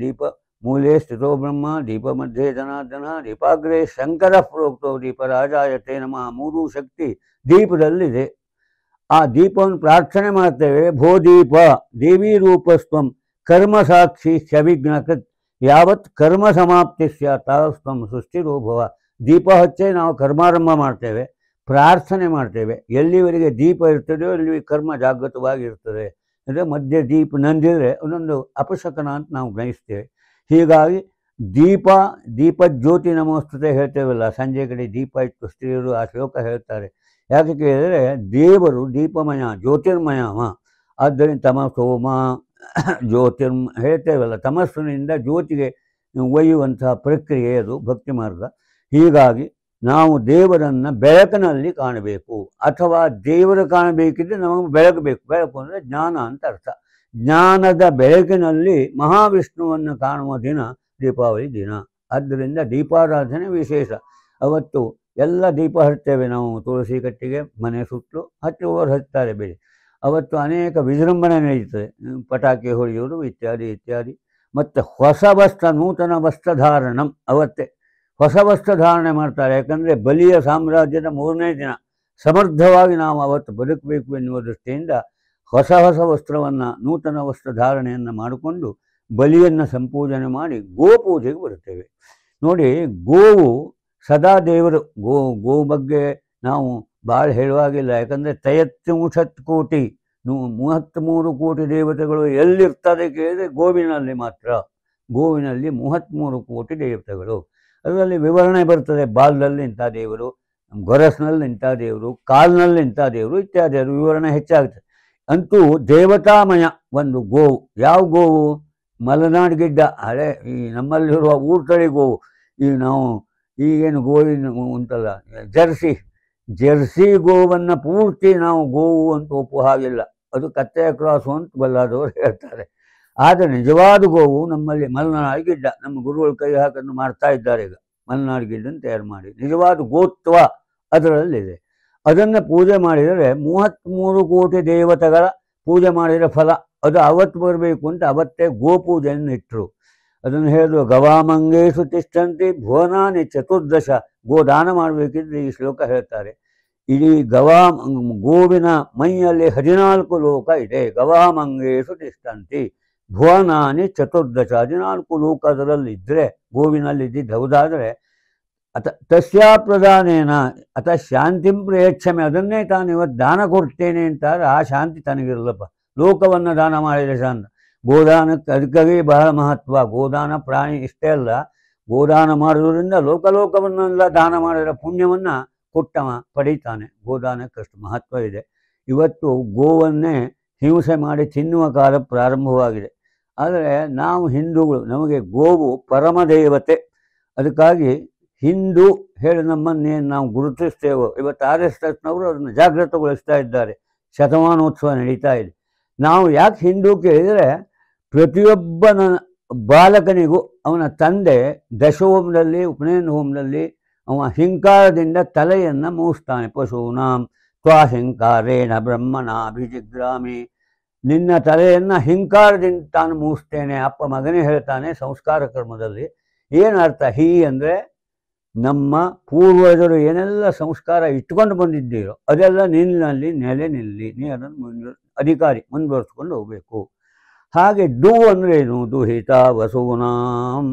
ದೀಪ ಮೂಲೆ ಸ್ಥಿತೋ ಬ್ರಹ್ಮ, ದೀಪ ಮಧ್ಯೆ ಜನಾರ್ದನ, ದೀಪಾಗ್ರೇ ಶಂಕರ ಪ್ರೋಕ್ತೋ ದೀಪರಾಜಾಯತೆ ನಮಃ. 3 ಶಕ್ತಿ ದೀಪದಲ್ಲಿದೆ. ಆ ದೀಪವನ್ನು ಪ್ರಾರ್ಥನೆ ಮಾಡ್ತೇವೆ. ಭೋ ದೀಪ ದೇವಿ ರೂಪಸ್ತ್ವಂ ಕರ್ಮ ಸಾಕ್ಷಿ ಶವಿಘ್ನಕೃತ್ ಯಾವತ್ ಕರ್ಮ ಸಮಾಪ್ತಿ ಸ್ಯಾತಾಸ್ತ್ವಂ ಸೃಷ್ಟಿರೋಭವ. ದೀಪ ಹಚ್ಚೆ ನಾವು ಕರ್ಮಾರಂಭ ಮಾಡ್ತೇವೆ, ಪ್ರಾರ್ಥನೆ ಮಾಡ್ತೇವೆ. ಎಲ್ಲಿವರೆಗೆ ದೀಪ ಇರ್ತದೆಯೋ ಅಲ್ಲಿ ಕರ್ಮ ಜಾಗೃತವಾಗಿರ್ತದೆ. ಅಂದರೆ ಮಧ್ಯೆ ದೀಪ ನಂದಿದರೆ ಒಂದೊಂದು ಅಪಶಕನ ಅಂತ ನಾವು ಗ್ರಹಿಸ್ತೇವೆ. ಹೀಗಾಗಿ ದೀಪಜ್ಯೋತಿ ನಮೋಸ್ತುತೆ ಹೇಳ್ತೇವಲ್ಲ, ಸಂಜೆ ಕಡೆ ದೀಪ ಇಟ್ಟು ಸ್ತ್ರೀಯರು ಆ ಶ್ಲೋಕ ಹೇಳ್ತಾರೆ. ಯಾಕೆ ಕೇಳಿದರೆ ದೇವರು ದೀಪಮಯ ಜ್ಯೋತಿರ್ಮಯ. ಆದ್ದರಿಂದ ತಮಸೋಮ ಹೇಳ್ತೇವಲ್ಲ, ತಮಸ್ಸಿನಿಂದ ಜ್ಯೋತಿಗೆ ಒಯ್ಯುವಂತಹ ಪ್ರಕ್ರಿಯೆ ಅದು ಭಕ್ತಿ ಮಾರ್ಗ. ಹೀಗಾಗಿ ನಾವು ದೇವರನ್ನು ಬೆಳಕಿನಲ್ಲಿ ಕಾಣಬೇಕು. ಅಥವಾ ದೇವರು ಕಾಣಬೇಕಿದ್ರೆ ನಮಗೆ ಬೆಳಕು ಬೇಕು. ಬೆಳಕು ಅಂದರೆ ಜ್ಞಾನ ಅಂತ ಅರ್ಥ. ಜ್ಞಾನದ ಬೆಳಕಿನಲ್ಲಿ ಮಹಾವಿಷ್ಣುವನ್ನು ಕಾಣುವ ದಿನ ದೀಪಾವಳಿ ದಿನ. ಆದ್ದರಿಂದ ದೀಪಾರಾಧನೆ ವಿಶೇಷ. ಅವತ್ತು ಎಲ್ಲ ದೀಪ ಹಚ್ತೇವೆ ನಾವು. ತುಳಸಿ ಕಟ್ಟಿಗೆ ಮನೆ ಸುತ್ತಲೂ ಹಚ್ಚುವವರು ಹಚ್ತಾರೆ ಬೇರೆ. ಅವತ್ತು ಅನೇಕ ವಿಜೃಂಭಣೆ ನಡೀತದೆ, ಪಟಾಕಿ ಹೊಡೆಯೋದು ಇತ್ಯಾದಿ ಇತ್ಯಾದಿ. ಮತ್ತು ಹೊಸ ವಸ್ತ್ರ, ನೂತನ ವಸ್ತ್ರಧಾರಣಂ. ಅವತ್ತೇ ಹೊಸ ವಸ್ತ್ರ ಧಾರಣೆ ಮಾಡ್ತಾರೆ. ಯಾಕಂದರೆ ಬಲಿಯ ಸಾಮ್ರಾಜ್ಯದ 3ನೇ ದಿನ ಸಮರ್ಥವಾಗಿ ನಾವು ಅವತ್ತು ಬದುಕಬೇಕು ಎನ್ನುವ ದೃಷ್ಟಿಯಿಂದ ಹೊಸ ವಸ್ತ್ರವನ್ನು, ನೂತನ ವಸ್ತ್ರ ಧಾರಣೆಯನ್ನು ಮಾಡಿಕೊಂಡು ಬಲಿಯನ್ನು ಸಂಪೂಜನೆ ಮಾಡಿ ಗೋಪೂಜೆಗೆ ಬರುತ್ತೇವೆ. ನೋಡಿ, ಗೋವು ಸದಾ ದೇವರು. ಗೋ ಬಗ್ಗೆ ನಾವು ಭಾಳ ಹೇಳುವಾಗಿಲ್ಲ. ಯಾಕಂದರೆ 33 ಕೋಟಿ 33 ಕೋಟಿ ದೇವತೆಗಳು ಎಲ್ಲಿರ್ತದೆ ಕೇಳಿದರೆ ಗೋವಿನಲ್ಲಿ ಮಾತ್ರ. ಗೋವಿನಲ್ಲಿ 33 ಕೋಟಿ ದೇವತೆಗಳು. ಅದರಲ್ಲಿ ವಿವರಣೆ ಬರ್ತದೆ. ಬಾಲದಲ್ಲಿ ಇಂಥ ದೇವರು, ಗೊರಸ್ನಲ್ಲಿ ಇಂಥ ದೇವರು, ಕಾಲಿನಲ್ಲಿ ಇಂಥ ದೇವರು ಇತ್ಯಾದಿ. ಅದು ವಿವರಣೆ ಹೆಚ್ಚಾಗ್ತದೆ. ಅಂತೂ ದೇವತಾಮಯ ಒಂದು ಗೋವು. ಯಾವ ಗೋವು? ಮಲೆನಾಡು ಗಿಡ್ಡ, ಹಳೆ ಈ ನಮ್ಮಲ್ಲಿರುವ ಊರ್ತಳಿ ಗೋವು. ಈಗ ನಾವು ಈಗೇನು ಗೋವಿನ ಉಂಟಲ್ಲ, ಜರ್ಸಿ ಗೋವನ್ನು ಪೂರ್ತಿ ನಾವು ಗೋವು ಅಂತ ಒಪ್ಪುವ ಹಾಗಿಲ್ಲ. ಅದು ಕತ್ತೆಯ ಕ್ರಾಸು ಅಂತ ಬಲ್ಲಾದವರು ಹೇಳ್ತಾರೆ. ಆದರೆ ನಿಜವಾದ ಗೋವು ನಮ್ಮಲ್ಲಿ ಮಲೆನಾಡು ಗಿಡ್ಡ. ನಮ್ಮ ಗುರುಗಳು ಕೈ ಹಾಕನ್ನು ಮಾಡ್ತಾ ಇದ್ದಾರೆ ಈಗ, ಮಲೆನಾಡು ಗಿಡ್ಡನ್ನು ತಯಾರು ಮಾಡಿ. ನಿಜವಾದ ಗೋತ್ವ ಅದರಲ್ಲಿದೆ. ಅದನ್ನು ಪೂಜೆ ಮಾಡಿದರೆ 33 ಕೋಟಿ ದೇವತೆಗಳ ಪೂಜೆ ಮಾಡಿದರೆ ಫಲ. ಅದು ಅವತ್ತು ಬರಬೇಕು ಅಂತ ಅವತ್ತೇ ಗೋಪೂಜೆಯನ್ನು ಇಟ್ಟರು. ಅದನ್ನು ಹೇಳಿದ್ರು, ಗವಾಮಂಗೇಶು ತಿಷ್ಠಂತಿ ಭುವನಾನಿ 14. ಗೋದಾನ ಮಾಡಬೇಕಿದ್ರೆ ಈ ಶ್ಲೋಕ ಹೇಳ್ತಾರೆ. ಇಡೀ ಗೋವಿನ ಮೈಯಲ್ಲಿ 14 ಲೋಕ ಇದೆ. ಗವಾಮಂಗೇಶು ತಿಷ್ಠಂತಿ ಭುವನಾನಿ 14. 14 ಲೋಕ ಅದರಲ್ಲಿ ಇದ್ದರೆ, ಗೋವಿನಲ್ಲಿದ್ದಿದ್ದು ಹೌದಾದರೆ, ತಸ್ಯಾ ಪ್ರಧಾನೇನ ಅಥ ಶಾಂತಿಂ ಪ್ರಯಚ್ಛಮೆ. ಅದನ್ನೇ ತಾನು ಇವತ್ತು ದಾನ ಕೊಡ್ತೇನೆ ಅಂತಾರೆ. ಆ ಶಾಂತಿ ತನಗಿರಲ್ಲಪ್ಪ. ಲೋಕವನ್ನು ದಾನ ಮಾಡಿದರೆ ಶಾಂತ. ಗೋದಾನಕ್ಕೆ ಅದಕ್ಕಾಗಿ ಬಹಳ ಮಹತ್ವ. ಗೋದಾನ ಪ್ರಾಣಿ ಇಷ್ಟೇ ಅಲ್ಲ, ಗೋದಾನ ಮಾಡೋದ್ರಿಂದ ಲೋಕವನ್ನೆಲ್ಲ ದಾನ ಮಾಡಿದ ಪುಣ್ಯವನ್ನು ಕೊಟ್ಟವ ಪಡೀತಾನೆ. ಗೋದಾನಕ್ಕಷ್ಟು ಮಹತ್ವ ಇದೆ. ಇವತ್ತು ಗೋವನ್ನೇ ಹಿಂಸೆ ಮಾಡಿ ತಿನ್ನುವ ಕಾಲ ಪ್ರಾರಂಭವಾಗಿದೆ. ಆದರೆ ನಾವು ಹಿಂದೂಗಳು, ನಮಗೆ ಗೋವು ಪರಮದೇವತೆ. ಅದಕ್ಕಾಗಿ ಹಿಂದೂ ಹೇಳಿ ನಮ್ಮನ್ನೇನು ನಾವು ಗುರುತಿಸ್ತೇವೋ, ಇವತ್ತು RSSನವರು ಅದನ್ನು ಜಾಗೃತಗೊಳಿಸ್ತಾ ಇದ್ದಾರೆ. ಶತಮಾನೋತ್ಸವ ನಡೀತಾ ಇದೆ. ನಾವು ಯಾಕೆ ಹಿಂದೂ ಕೇಳಿದರೆ, ಪ್ರತಿಯೊಬ್ಬನ ಬಾಲಕನಿಗೂ ಅವನ ತಂದೆ ದಶಹೋಮದಲ್ಲಿ, ಉಪನಯನ ಹೋಮದಲ್ಲಿ ಅವ ಹಿಂಕಾರದಿಂದ ತಲೆಯನ್ನು ಮೂಸ್ತಾನೆ. ಪಶೂನಾಂ ತ್ವಾಹಿಂಕಾರೇಣ ಬ್ರಹ್ಮಣಾಭಿಜಿಗ್ರಾಮಿ, ನಿನ್ನ ತಲೆಯನ್ನು ಹಿಂಕಾರದಿಂದ ತಾನು ಮೂಸ್ತೇನೆ. ಅಪ್ಪ ಮಗನೇ ಹೇಳ್ತಾನೆ ಸಂಸ್ಕಾರ ಕರ್ಮದಲ್ಲಿ. ಏನರ್ಥ? ಅಂದರೆ ನಮ್ಮ ಪೂರ್ವಜರು ಏನೆಲ್ಲ ಸಂಸ್ಕಾರ ಇಟ್ಕೊಂಡು ಬಂದಿದ್ದೀರೋ ಅದೆಲ್ಲ ನಿನ್ನಲ್ಲಿ ನೆಲೆ ನಿಲ್ಲಿ, ನೀ ಅದನ್ನು ಅಧಿಕಾರಿ ಮುಂದುವರಿಸ್ಕೊಂಡು ಹೋಗಬೇಕು. ಹಾಗೆ ದು ಅಂದರೆ ಏನು? ದುಹಿತ ವಸೂನಾಂ.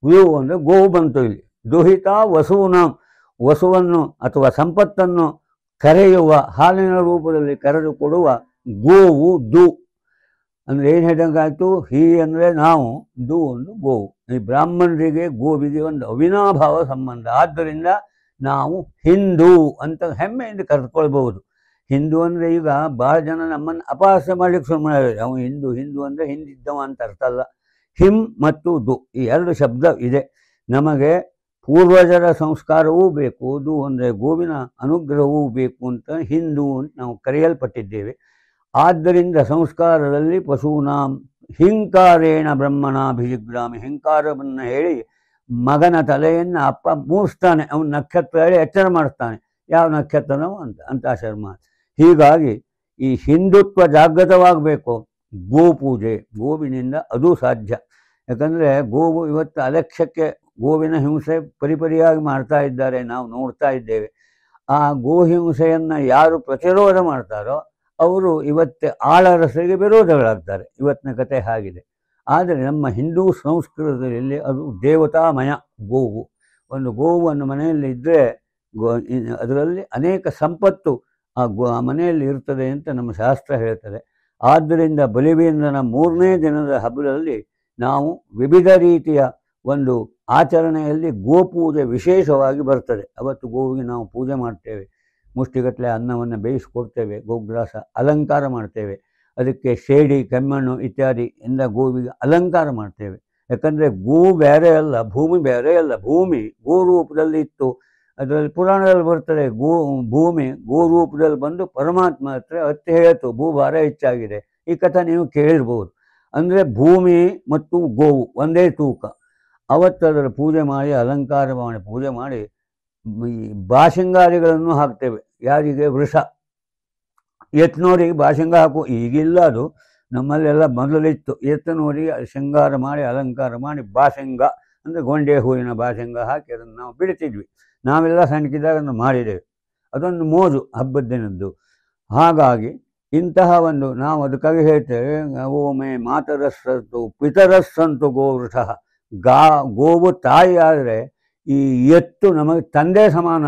ದು ಅಂದರೆ ಗೋವು ಬಂತು ಇಲ್ಲಿ. ದುಹಿತ ವಸೂನಾಂ, ವಸುವನ್ನು ಅಥವಾ ಸಂಪತ್ತನ್ನು ಕರೆಯುವ, ಹಾಲಿನ ರೂಪದಲ್ಲಿ ಕರೆದು ಕೊಡುವ ಗೋವು ದು. ಅಂದರೆ ಏನು ಹೇಳಿದಂಗಾಯ್ತು? ಅಂದರೆ ನಾವು, ದು ಒಂದು ಗೋವು. ಈ ಬ್ರಾಹ್ಮಣರಿಗೆ ಗೋವಿಗೆ ಒಂದು ಅವಿನಾಭಾವ ಸಂಬಂಧ. ಆದ್ದರಿಂದ ನಾವು ಹಿಂದೂ ಅಂತ ಹೆಮ್ಮೆಯಿಂದ ಕರೆದುಕೊಳ್ಬಹುದು. ಹಿಂದೂ ಅಂದರೆ ಈಗ ಭಾಳ ಜನ ನಮ್ಮನ್ನು ಅಪಹಾಸ್ಯ ಮಾಡಲಿಕ್ಕೆ ಶುರು ಮಾಡಿದ್ದಾರೆ. ಅವನು ಹಿಂದೂ, ಹಿಂದೂ ಅಂದರೆ ಹಿಂದಿದ್ದವ ಅಂತ ಅರ್ಥ ಅಲ್ಲ. ಹಿಂ ಮತ್ತು ದು ಈ ಎರಡು ಶಬ್ದ ಇದೆ. ನಮಗೆ ಪೂರ್ವಜರ ಸಂಸ್ಕಾರವೂ ಬೇಕು, ದು ಅಂದರೆ ಗೋವಿನ ಅನುಗ್ರಹವೂ ಬೇಕು ಅಂತ ಹಿಂದೂ ಅಂತ ನಾವು ಕರೆಯಲ್ಪಟ್ಟಿದ್ದೇವೆ. ಆದ್ದರಿಂದ ಸಂಸ್ಕಾರದಲ್ಲಿ ಪಶೂನಾಂ ಹಿಂಕಾರೇಣ ಬ್ರಹ್ಮಣಾಭಿಜಿಗ್ರಾಮಿ, ಹಿಂಕಾರವನ್ನು ಹೇಳಿ ಮಗನ ತಲೆಯನ್ನು ಅಪ್ಪ ಮೂಡಿಸ್ತಾನೆ. ಅವನು ನಕ್ಷತ್ರ ಹೇಳಿ ಎಚ್ಚರ ಮಾಡಿಸ್ತಾನೆ. ಯಾವ ನಕ್ಷತ್ರನೋ ಅಂತ ಶರ್ಮ. ಹೀಗಾಗಿ ಈ ಹಿಂದುತ್ವ ಜಾಗೃತವಾಗಬೇಕು. ಗೋಪೂಜೆ, ಗೋವಿನಿಂದ ಅದು ಸಾಧ್ಯ. ಯಾಕಂದರೆ ಗೋವು ಇವತ್ತು ಅಲಕ್ಷ್ಯಕ್ಕೆ ಗೋವಿನ ಹಿಂಸೆ ಪರಿಪರಿಯಾಗಿ ಮಾಡ್ತಾ ಇದ್ದಾರೆ, ನಾವು ನೋಡ್ತಾ ಇದ್ದೇವೆ. ಆ ಗೋಹಿಂಸೆಯನ್ನು ಯಾರು ಪ್ರತಿರೋಧ ಮಾಡ್ತಾರೋ ಅವರು ಇವತ್ತು ಆಳರಸರಿಗೆ ವಿರೋಧಗಳಾಗ್ತಾರೆ. ಇವತ್ತಿನ ಕತೆ ಹಾಗಿದೆ. ಆದರೆ ನಮ್ಮ ಹಿಂದೂ ಸಂಸ್ಕೃತದಲ್ಲಿ ಅದು ದೇವತಾಮಯ ಗೋವು. ಒಂದು ಗೋವನ್ನು ಮನೆಯಲ್ಲಿ ಇದ್ದರೆ ಅದರಲ್ಲಿ ಅನೇಕ ಸಂಪತ್ತು ಆ ಮನೆಯಲ್ಲಿ ಇರ್ತದೆ ಅಂತ ನಮ್ಮ ಶಾಸ್ತ್ರ ಹೇಳ್ತದೆ. ಆದ್ದರಿಂದ ಬಲಿವೇಂದ್ರನ 3ನೇ ದಿನದ ಹಬ್ಬದಲ್ಲಿ ನಾವು ವಿವಿಧ ರೀತಿಯ ಒಂದು ಆಚರಣೆಯಲ್ಲಿ ಗೋಪೂಜೆ ವಿಶೇಷವಾಗಿ ಬರ್ತದೆ. ಅವತ್ತು ಗೋವಿಗೆ ನಾವು ಪೂಜೆ ಮಾಡ್ತೇವೆ. ಮುಷ್ಟಿಗಟ್ಟಲೆ ಅನ್ನವನ್ನು ಬೇಯಿಸಿಕೊಡ್ತೇವೆ. ಗೋಗ್ರಾಸ ಅಲಂಕಾರ ಮಾಡ್ತೇವೆ. ಅದಕ್ಕೆ ಶೇಡಿ, ಕೆಮ್ಮಣ್ಣು ಇತ್ಯಾದಿ ಇಂದ ಗೋವಿಗೆ ಅಲಂಕಾರ ಮಾಡ್ತೇವೆ. ಯಾಕಂದರೆ ಗೋ ಬೇರೆ ಅಲ್ಲ, ಭೂಮಿ ಬೇರೆ ಅಲ್ಲ. ಭೂಮಿ ಗೋ ರೂಪದಲ್ಲಿ ಇತ್ತು. ಅದರಲ್ಲಿ ಪುರಾಣದಲ್ಲಿ ಬರ್ತದೆ, ಭೂಮಿ ಗೋ ರೂಪದಲ್ಲಿ ಬಂದು ಪರಮಾತ್ಮ ಹತ್ರ ಹತ್ತಿ ಹೇಳ್ತು, ಭೂಭಾರ ಹೆಚ್ಚಾಗಿದೆ. ಈ ಕಥೆ ನೀವು ಕೇಳಿರ್ಬೋದು. ಅಂದರೆ ಭೂಮಿ ಮತ್ತು ಗೋವು ಒಂದೇ ತೂಕ. ಅವತ್ತು ಅದರ ಪೂಜೆ ಮಾಡಿ, ಅಲಂಕಾರ ಮಾಡಿ, ಪೂಜೆ ಮಾಡಿ ಈ ಬಾಶಿಂಗಾರಿಗಳನ್ನು ಹಾಕ್ತೇವೆ. ಯಾರಿಗೆ? ವೃಷ. ಎತ್ತನೋರಿಗೆ ಬಾಶಿಂಗ ಹಾಕು. ಈಗಿಲ್ಲ, ಅದು ನಮ್ಮಲ್ಲೆಲ್ಲ ಮೊದಲಿತ್ತು. ಎತ್ತನೋರಿಗೆ ಶೃಂಗಾರ ಮಾಡಿ, ಅಲಂಕಾರ ಮಾಡಿ, ಬಾಶಿಂಗ ಅಂದರೆ ಗೊಂಡೆ ಹೂವಿನ ಬಾಶಿಂಗ ಹಾಕಿ ಅದನ್ನು ನಾವು ಬಿಡ್ತಿದ್ವಿ. ನಾವೆಲ್ಲ ಸಣ್ಣಕಿದ್ದಾಗ ಅದನ್ನು ಮಾಡಿದ್ದೇವೆ. ಅದೊಂದು ಮೋಜು ಹಬ್ಬದ ದಿನದ್ದು. ಹಾಗಾಗಿ ಇಂತಹ ಒಂದು ನಾವು ಅದಕ್ಕಾಗಿ ಹೇಳ್ತೇವೆ, ಓಮೆ ಮಾತರಸ್ಸಂತು ಪಿತರಸ್ಸಂತು ಗೋವೃಷ. ಗೋವು ತಾಯಿ ಆದರೆ ಈ ಎತ್ತು ನಮಗೆ ತಂದೆ ಸಮಾನ.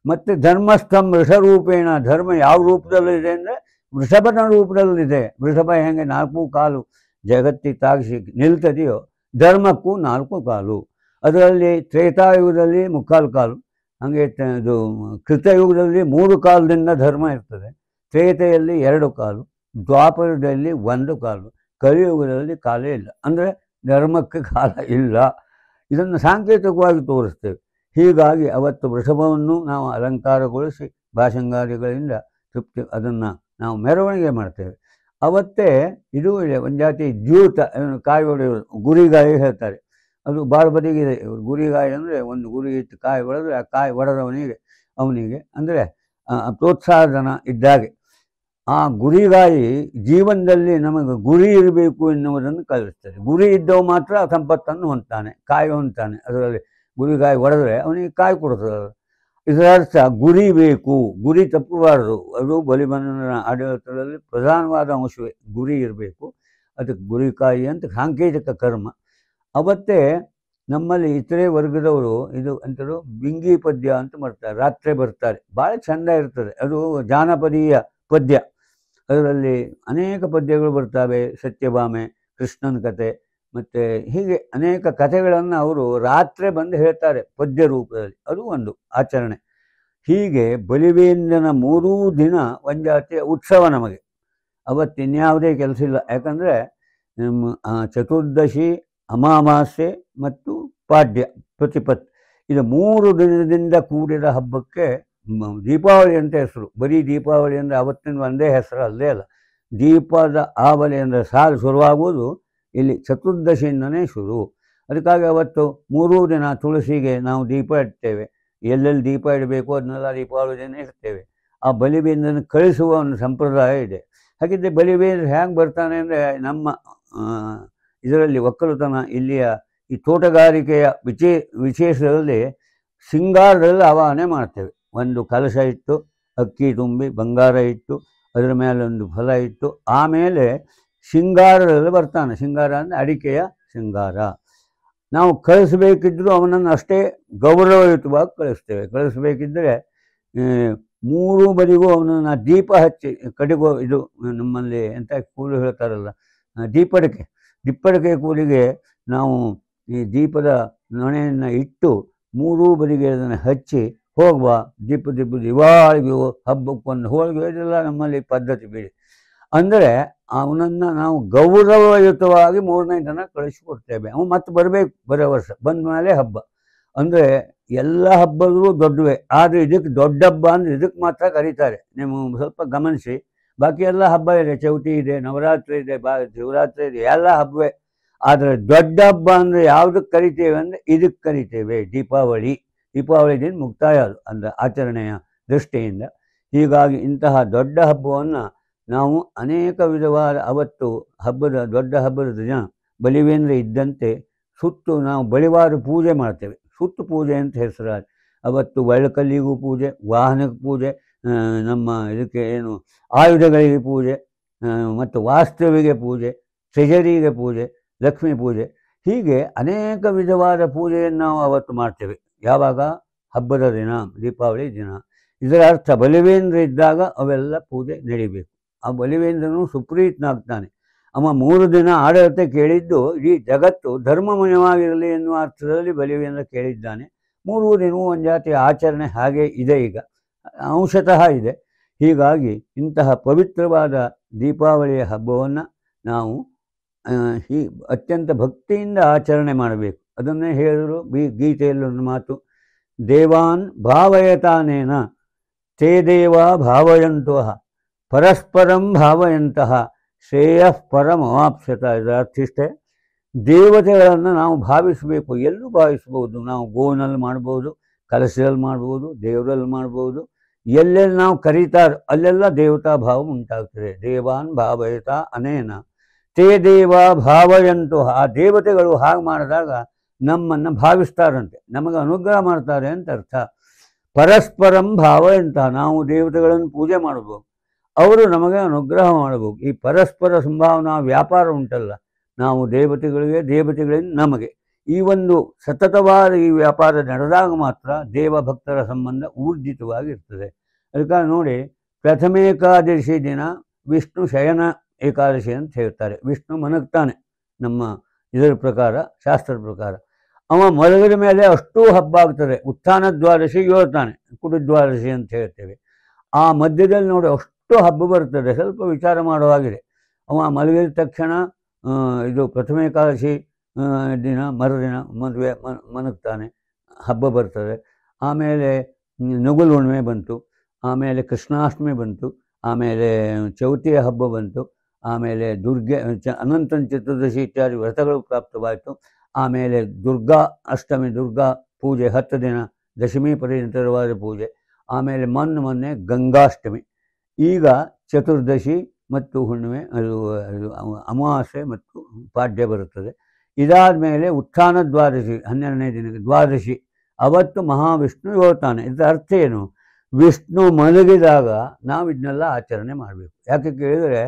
ಮತ್ತು ಧರ್ಮಸ್ಥಂ ವೃಷರೂಪೇಣ, ಧರ್ಮ ಯಾವ ರೂಪದಲ್ಲಿದೆ ಅಂದರೆ ವೃಷಭನ ರೂಪದಲ್ಲಿದೆ. ವೃಷಭ ಹೆಂಗೆ 4 ಕಾಲು ಜಗತ್ತಿಗೆ ತಾಗಿಸಿ ನಿಲ್ತದೆಯೋ, ಧರ್ಮಕ್ಕೂ 4 ಕಾಲು. ಅದರಲ್ಲಿ ತ್ರೇತಾಯುಗದಲ್ಲಿ 3/4 ಕಾಲು, ಹಾಗೆ ಇದು ಕೃತಯುಗದಲ್ಲಿ 3 ಕಾಲದಿಂದ ಧರ್ಮ ಇರ್ತದೆ. ತ್ರೇತೆಯಲ್ಲಿ 2 ಕಾಲು, ದ್ವಾಪರದಲ್ಲಿ 1 ಕಾಲು, ಕಲಿಯುಗದಲ್ಲಿ ಕಾಲೇ ಇಲ್ಲ. ಅಂದರೆ ಧರ್ಮಕ್ಕೆ ಕಾಲ ಇಲ್ಲ. ಇದನ್ನು ಸಾಂಕೇತಿಕವಾಗಿ ತೋರಿಸ್ತೇವೆ. ಹೀಗಾಗಿ ಅವತ್ತು ವೃಷಭವನ್ನು ನಾವು ಅಲಂಕಾರಗೊಳಿಸಿ ಭಾಷಂಗಾರಿಗಳಿಂದ ಅದನ್ನು ನಾವು ಮೆರವಣಿಗೆ ಮಾಡ್ತೇವೆ. ಅವತ್ತೇ ಇದು ಇದೆ, ಒಂದು ಜಾತಿ ದ್ಯೂತ, ಕಾಯಿ ಹೊಡೆಯೋದು, ಗುರಿಗಾಯಿ ಹೇಳ್ತಾರೆ. ಅದು ಭಾಳ ಬದಿಗಿದೆ. ಗುರಿಗಾಯಿ ಅಂದರೆ ಒಂದು ಗುರಿ ಇಟ್ಟು ಕಾಯಿ ಹೊಡೆದ್ರೆ ಆ ಕಾಯಿ ಹೊಡೆದವನಿಗೆ ಅವನಿಗೆ ಅಂದರೆ ಪ್ರೋತ್ಸಾಹಧನ ಇದ್ದಾಗೆ. ಆ ಗುರಿಗಾಯಿ ಜೀವನದಲ್ಲಿ ನಮಗೆ ಗುರಿ ಇರಬೇಕು ಎನ್ನುವುದನ್ನು ಕಲಿಸ್ತದೆ. ಗುರಿ ಇದ್ದವು ಮಾತ್ರ ಸಂಪತ್ತನ್ನು ಹೊಂದ್ತಾನೆ, ಕಾಯಿ ಹೊಂದ್ತಾನೆ. ಅದರಲ್ಲಿ ಗುರಿಗಾಯಿ ಹೊಡೆದ್ರೆ ಅವನಿಗೆ ಕಾಯಿ ಕೊಡ್ತದೆ. ಇದರ ಅರ್ಥ ಗುರಿ ಬೇಕು, ಗುರಿ ತಪ್ಪಬಾರದು. ಅದು ಬಲಿಬಂಧನ ಆಡಳಿತದಲ್ಲಿ ಪ್ರಧಾನವಾದ ಅಂಶವೇ, ಗುರಿ ಇರಬೇಕು. ಅದಕ್ಕೆ ಗುರಿಕಾಯಿ ಅಂತ ಸಾಂಕೇತಿಕ ಕರ್ಮ. ಅವತ್ತೇ ನಮ್ಮಲ್ಲಿ ಇತರೆ ವರ್ಗದವರು ಇದು ಅಂತರೂ ಬಿಂಗಿ ಪದ್ಯ ಅಂತ ಬರ್ತಾರೆ, ರಾತ್ರಿ ಬರ್ತಾರೆ. ಭಾಳ ಚೆಂದ ಇರ್ತದೆ. ಅದು ಜಾನಪದೀಯ ಪದ್ಯ. ಅದರಲ್ಲಿ ಅನೇಕ ಪದ್ಯಗಳು ಬರ್ತವೆ. ಸತ್ಯಭಾಮೆ, ಕೃಷ್ಣನ ಕತೆ ಮತ್ತು ಹೀಗೆ ಅನೇಕ ಕಥೆಗಳನ್ನು ಅವರು ರಾತ್ರಿ ಬಂದು ಹೇಳ್ತಾರೆ ಪದ್ಯ ರೂಪದಲ್ಲಿ. ಅದು ಒಂದು ಆಚರಣೆ. ಹೀಗೆ ಬಲಿವೇಂದ್ರನ 3 ದಿನ ಒಂದು ಜಾತಿಯ ಉತ್ಸವ ನಮಗೆ. ಅವತ್ತಿನ್ಯಾವುದೇ ಕೆಲಸ ಇಲ್ಲ. ಯಾಕಂದರೆ ಚತುರ್ದಶಿ, ಅಮಾವಾಸ್ಯೆ ಮತ್ತು ಪಾಡ್ಯ ಪ್ರತಿಪತ್, ಇದು 3 ದಿನದಿಂದ ಕೂಡಿದ ಹಬ್ಬಕ್ಕೆ ದೀಪಾವಳಿ ಅಂತ ಹೆಸರು. ಬರೀ ದೀಪಾವಳಿ ಅಂದರೆ ಅವತ್ತಿನ ಒಂದೇ ಹೆಸರು ಅಲ್ಲೇ ಅಲ್ಲ. ದೀಪದ ಆವಲಿ ಅಂದರೆ ಸಾಲು ಶುರುವಾಗುವುದು ಇಲ್ಲಿ ಚತುರ್ದಶಿಯಿಂದನೇ ಶುರು. ಅದಕ್ಕಾಗಿ ಅವತ್ತು 3 ದಿನ ತುಳಸಿಗೆ ನಾವು ದೀಪ ಇಡ್ತೇವೆ. ಎಲ್ಲೆಲ್ಲಿ ದೀಪ ಇಡಬೇಕು ಅದನ್ನೆಲ್ಲ ದೀಪಾವಳಿ ದಿನ ಇಡ್ತೇವೆ. ಆ ಬಲಿಬೀರನ್ನು ಕಳಿಸುವ ಒಂದು ಸಂಪ್ರದಾಯ ಇದೆ. ಹಾಗಿದ್ದರೆ ಬಲಿಬೀರ ಹೇಗೆ ಬರ್ತಾನೆ ಅಂದರೆ, ನಮ್ಮ ಇದರಲ್ಲಿ ಒಕ್ಕಲುತನ, ಇಲ್ಲಿಯ ಈ ತೋಟಗಾರಿಕೆಯ ವಿಶೇಷದಲ್ಲಿ ಸಿಂಗಾರದಲ್ಲಿ ಆವಾಹನೆ ಮಾಡ್ತೇವೆ. ಒಂದು ಕಲಶ ಇಟ್ಟು, ಅಕ್ಕಿ ತುಂಬಿ, ಬಂಗಾರ ಇಟ್ಟು, ಅದರ ಮೇಲೆ ಒಂದು ಫಲ ಇಟ್ಟು, ಆಮೇಲೆ ಶೃಂಗಾರದಲ್ಲಿ ಬರ್ತಾನೆ. ಶೃಂಗಾರ ಅಂದರೆ ಅಡಿಕೆಯ ಶೃಂಗಾರ. ನಾವು ಕಳಿಸಬೇಕಿದ್ದರೂ ಅವನನ್ನು ಅಷ್ಟೇ ಗೌರವಯುತವಾಗಿ ಕಳಿಸ್ತೇವೆ. ಕಳಿಸಬೇಕಿದ್ದರೆ 3 ಬದಿಗೂ ಅವನನ್ನು ದೀಪ ಹಚ್ಚಿ, ಕಡೆಗೂ ಇದು ನಮ್ಮಲ್ಲಿ ಎಂಥ ಕೂಲಿ ಹೇಳ್ತಾರಲ್ಲ, ದಿಪ್ಪಡಿಕೆ ಕೂಲಿಗೆ ನಾವು ಈ ದೀಪದ ನೊಣೆಯನ್ನು ಇಟ್ಟು 3 ಬದಿಗೆ ಅದನ್ನು ಹಚ್ಚಿ ಹೋಗುವ ದಿವಾಳಿಗೂ ಹಬ್ಬಕ್ಕೊಂದು ಹೋಳಿಗೆ, ಇದೆಲ್ಲ ನಮ್ಮಲ್ಲಿ ಪದ್ಧತಿ ಬಿಡಿ. ಅಂದರೆ ಅವನನ್ನು ನಾವು ಗೌರವಯುತವಾಗಿ 3ನೇ ದಿನ ಕಳಿಸಿಕೊಡ್ತೇವೆ. ಅವನು ಮತ್ತೆ ಬರಬೇಕು, ಬರೋ ವರ್ಷ ಬಂದ ಮೇಲೆ ಹಬ್ಬ. ಅಂದರೆ ಎಲ್ಲ ಹಬ್ಬಗಳು ದೊಡ್ಡವೇ, ಆದರೆ ಇದಕ್ಕೆ ದೊಡ್ಡ ಹಬ್ಬ ಅಂದರೆ ಇದಕ್ಕೆ ಮಾತ್ರ ಕರೀತಾರೆ. ನೀವು ಸ್ವಲ್ಪ ಗಮನಿಸಿ, ಬಾಕಿ ಎಲ್ಲ ಹಬ್ಬ ಇದೆ, ಚೌತಿ ಇದೆ, ನವರಾತ್ರಿ ಇದೆ, ಶಿವರಾತ್ರಿ ಇದೆ, ಎಲ್ಲ ಹಬ್ಬವೇ. ಆದರೆ ದೊಡ್ಡ ಹಬ್ಬ ಅಂದರೆ ಯಾವುದಕ್ಕೆ ಕರಿತೇವೆ ಅಂದರೆ ಇದಕ್ಕೆ ಕರಿತೇವೆ, ದೀಪಾವಳಿ ದಿನ ಮುಕ್ತಾಯ ಅದು ಅಂದರೆ ಆಚರಣೆಯ ದೃಷ್ಟಿಯಿಂದ. ಹೀಗಾಗಿ ಇಂತಹ ದೊಡ್ಡ ಹಬ್ಬವನ್ನು ನಾವು ಅನೇಕ ವಿಧವಾದ, ಅವತ್ತು ದೊಡ್ಡ ಹಬ್ಬದ ದಿನ ಬಲಿವೇಂದ್ರ ಇದ್ದಂತೆ ಸುತ್ತು ನಾವು ಬಳಿವಾರ ಪೂಜೆ ಮಾಡ್ತೇವೆ. ಸುತ್ತು ಪೂಜೆ ಅಂತ ಹೆಸರು. ಅವತ್ತು ಒಳ್ಕಲ್ಲಿಗೂ ಪೂಜೆ, ವಾಹನಕ್ಕೆ ಪೂಜೆ, ನಮ್ಮ ಇದಕ್ಕೆ ಏನು ಆಯುಧಗಳಿಗೆ ಪೂಜೆ, ಮತ್ತು ವಾಸ್ತುವಿಗೆ ಪೂಜೆ, ಟ್ರೆಜರಿಗೆ ಪೂಜೆ, ಲಕ್ಷ್ಮೀ ಪೂಜೆ, ಹೀಗೆ ಅನೇಕ ವಿಧವಾದ ಪೂಜೆಯನ್ನು ನಾವು ಅವತ್ತು ಮಾಡ್ತೇವೆ. ಯಾವಾಗ? ಹಬ್ಬದ ದಿನ, ದೀಪಾವಳಿ ದಿನ. ಇದರ ಅರ್ಥ ಬಲಿವೇಂದ್ರ ಇದ್ದಾಗ ಅವೆಲ್ಲ ಪೂಜೆ ನಡಿಬೇಕು. ಆ ಬಲಿವೇಂದ್ರನು ಸುಪ್ರೀತನಾಗ್ತಾನೆ. ಅವ 3 ದಿನ ಆಡಳಿತ ಕೇಳಿದ್ದು ಇಡೀ ಜಗತ್ತು ಧರ್ಮಮಯವಾಗಿರಲಿ ಎನ್ನುವ ಅರ್ಥದಲ್ಲಿ ಬಲಿವೇಂದ್ರ ಕೇಳಿದ್ದಾನೆ. 3 ದಿನವೂ ಒಂದು ಜಾತಿಯ ಆಚರಣೆ ಹಾಗೆ ಇದೆ, ಈಗ ಅಂಶತಃ ಇದೆ. ಹೀಗಾಗಿ ಇಂತಹ ಪವಿತ್ರವಾದ ದೀಪಾವಳಿಯ ಹಬ್ಬವನ್ನು ನಾವು ಅತ್ಯಂತ ಭಕ್ತಿಯಿಂದ ಆಚರಣೆ ಮಾಡಬೇಕು. ಅದನ್ನೇ ಹೇಳಿದರು ಗೀತೆಯಲ್ಲೊಂದು ಮಾತು, ದೇವಾನ್ ಭಾವಯತಾನೇನ ತೇ ದೇವ ಭಾವಯಂತಃ ಪರಸ್ಪರಂ ಭಾವಯಂತಹ ಶ್ರೇಯಃ ಪರಮವಾಪ್ಸ್ಯತ. ಇದರ ಅರ್ಥಿಷ್ಟೇ, ದೇವತೆಗಳನ್ನು ನಾವು ಭಾವಿಸಬೇಕು. ಎಲ್ಲೂ ಭಾವಿಸ್ಬೋದು. ನಾವು ಗೋನಲ್ಲಿ ಮಾಡ್ಬೋದು, ಕಲಶದಲ್ಲಿ ಮಾಡ್ಬೋದು, ದೇವರಲ್ಲಿ ಮಾಡ್ಬೋದು. ಎಲ್ಲೆಲ್ಲಿ ನಾವು ಕರೀತಾರೋ ಅಲ್ಲೆಲ್ಲ ದೇವತಾ ಭಾವ ಉಂಟಾಗ್ತದೆ. ದೇವಾನ್ ಭಾವಯತ ಅನೇನ ತೇ ದೇವ ಭಾವಯಂತು. ಆ ದೇವತೆಗಳು ಹಾಗೆ ಮಾಡಿದಾಗ ನಮ್ಮನ್ನು ಭಾವಿಸ್ತಾರಂತೆ, ನಮಗೆ ಅನುಗ್ರಹ ಮಾಡ್ತಾರೆ ಅಂತ ಅರ್ಥ. ಪರಸ್ಪರಂ ಭಾವಯಂತ, ನಾವು ದೇವತೆಗಳನ್ನು ಪೂಜೆ ಮಾಡಬೇಕು, ಅವರು ನಮಗೆ ಅನುಗ್ರಹ ಮಾಡಬೇಕು. ಈ ಪರಸ್ಪರ ಸಂಭಾವನಾ ವ್ಯಾಪಾರ ಉಂಟಲ್ಲ, ನಾವು ದೇವತೆಗಳಿಂದ ನಮಗೆ, ಈ ಒಂದು ಸತತವಾದ ಈ ವ್ಯಾಪಾರ ನಡೆದಾಗ ಮಾತ್ರ ದೇವಭಕ್ತರ ಸಂಬಂಧ ಊರ್ಜಿತವಾಗಿರ್ತದೆ. ಅದಕ್ಕಾಗಿ ನೋಡಿ, ಪ್ರಥಮೇಕಾದಶಿ ದಿನ ವಿಷ್ಣು ಶಯನ ಏಕಾದಶಿ ಅಂತ ಹೇಳ್ತಾರೆ. ವಿಷ್ಣು ಮನಗ್ತಾನೆ ನಮ್ಮ ಇದರ ಪ್ರಕಾರ, ಶಾಸ್ತ್ರದ ಪ್ರಕಾರ. ಅವ ಮಲಗಿದ ಮೇಲೆ ಅಷ್ಟೂ ಹಬ್ಬ ಆಗ್ತದೆ. ಉತ್ಥಾನ ದ್ವಾದಶಿ ಹೇಳ್ತಾನೆ, ಕುಡಿದ್ವಾದಶಿ ಅಂತ ಹೇಳ್ತೇವೆ. ಆ ಮಧ್ಯದಲ್ಲಿ ನೋಡಿ ಅಷ್ಟು ಹಬ್ಬ ಬರ್ತದೆ. ಸ್ವಲ್ಪ ವಿಚಾರ ಮಾಡುವಾಗಿದೆ. ಅವ ಮಲಗಿದ ತಕ್ಷಣ ಇದು ಪ್ರಥಮೇಕಾದಶಿ ದಿನ ಮರುದಿನ ಮದುವೆ ಮನಗ್ತಾನೆ, ಹಬ್ಬ ಬರ್ತದೆ. ಆಮೇಲೆ ನಗುಲು ಹುಣ್ಣಿಮೆ ಬಂತು, ಆಮೇಲೆ ಕೃಷ್ಣಾಷ್ಟಮಿ ಬಂತು, ಆಮೇಲೆ ಚೌತಿಯ ಹಬ್ಬ ಬಂತು, ಆಮೇಲೆ ಅನಂತನ ಚತುರ್ದಶಿ ಇತ್ಯಾದಿ ವ್ರತಗಳು ಪ್ರಾಪ್ತವಾಯಿತು. ಆಮೇಲೆ ದುರ್ಗಾ ಅಷ್ಟಮಿ, ದುರ್ಗಾ ಪೂಜೆ 10 ದಿನ, ದಶಮಿ ಪರ್ಯಂತರವಾದ ಪೂಜೆ. ಆಮೇಲೆ ಮೊನ್ನೆ ಗಂಗಾಷ್ಟಮಿ. ಈಗ ಚತುರ್ದಶಿ ಮತ್ತು ಹುಣ್ಣಿಮೆ, ಅದು ಅಮಾವಾಸ್ಯೆ ಮತ್ತು ಪಾಡ್ಯ ಬರುತ್ತದೆ. ಇದಾದ ಮೇಲೆ ಉತ್ಥಾನ ದ್ವಾದಶಿ, 12ನೇ ದಿನಕ್ಕೆ ದ್ವಾದಶಿ. ಅವತ್ತು ಮಹಾವಿಷ್ಣು ಹೇಳ್ತಾನೆ. ಇದರ ಅರ್ಥ ಏನು? ವಿಷ್ಣು ಮಲಗಿದಾಗ ನಾವು ಇದನ್ನೆಲ್ಲ ಆಚರಣೆ ಮಾಡಬೇಕು. ಯಾಕೆ ಕೇಳಿದರೆ,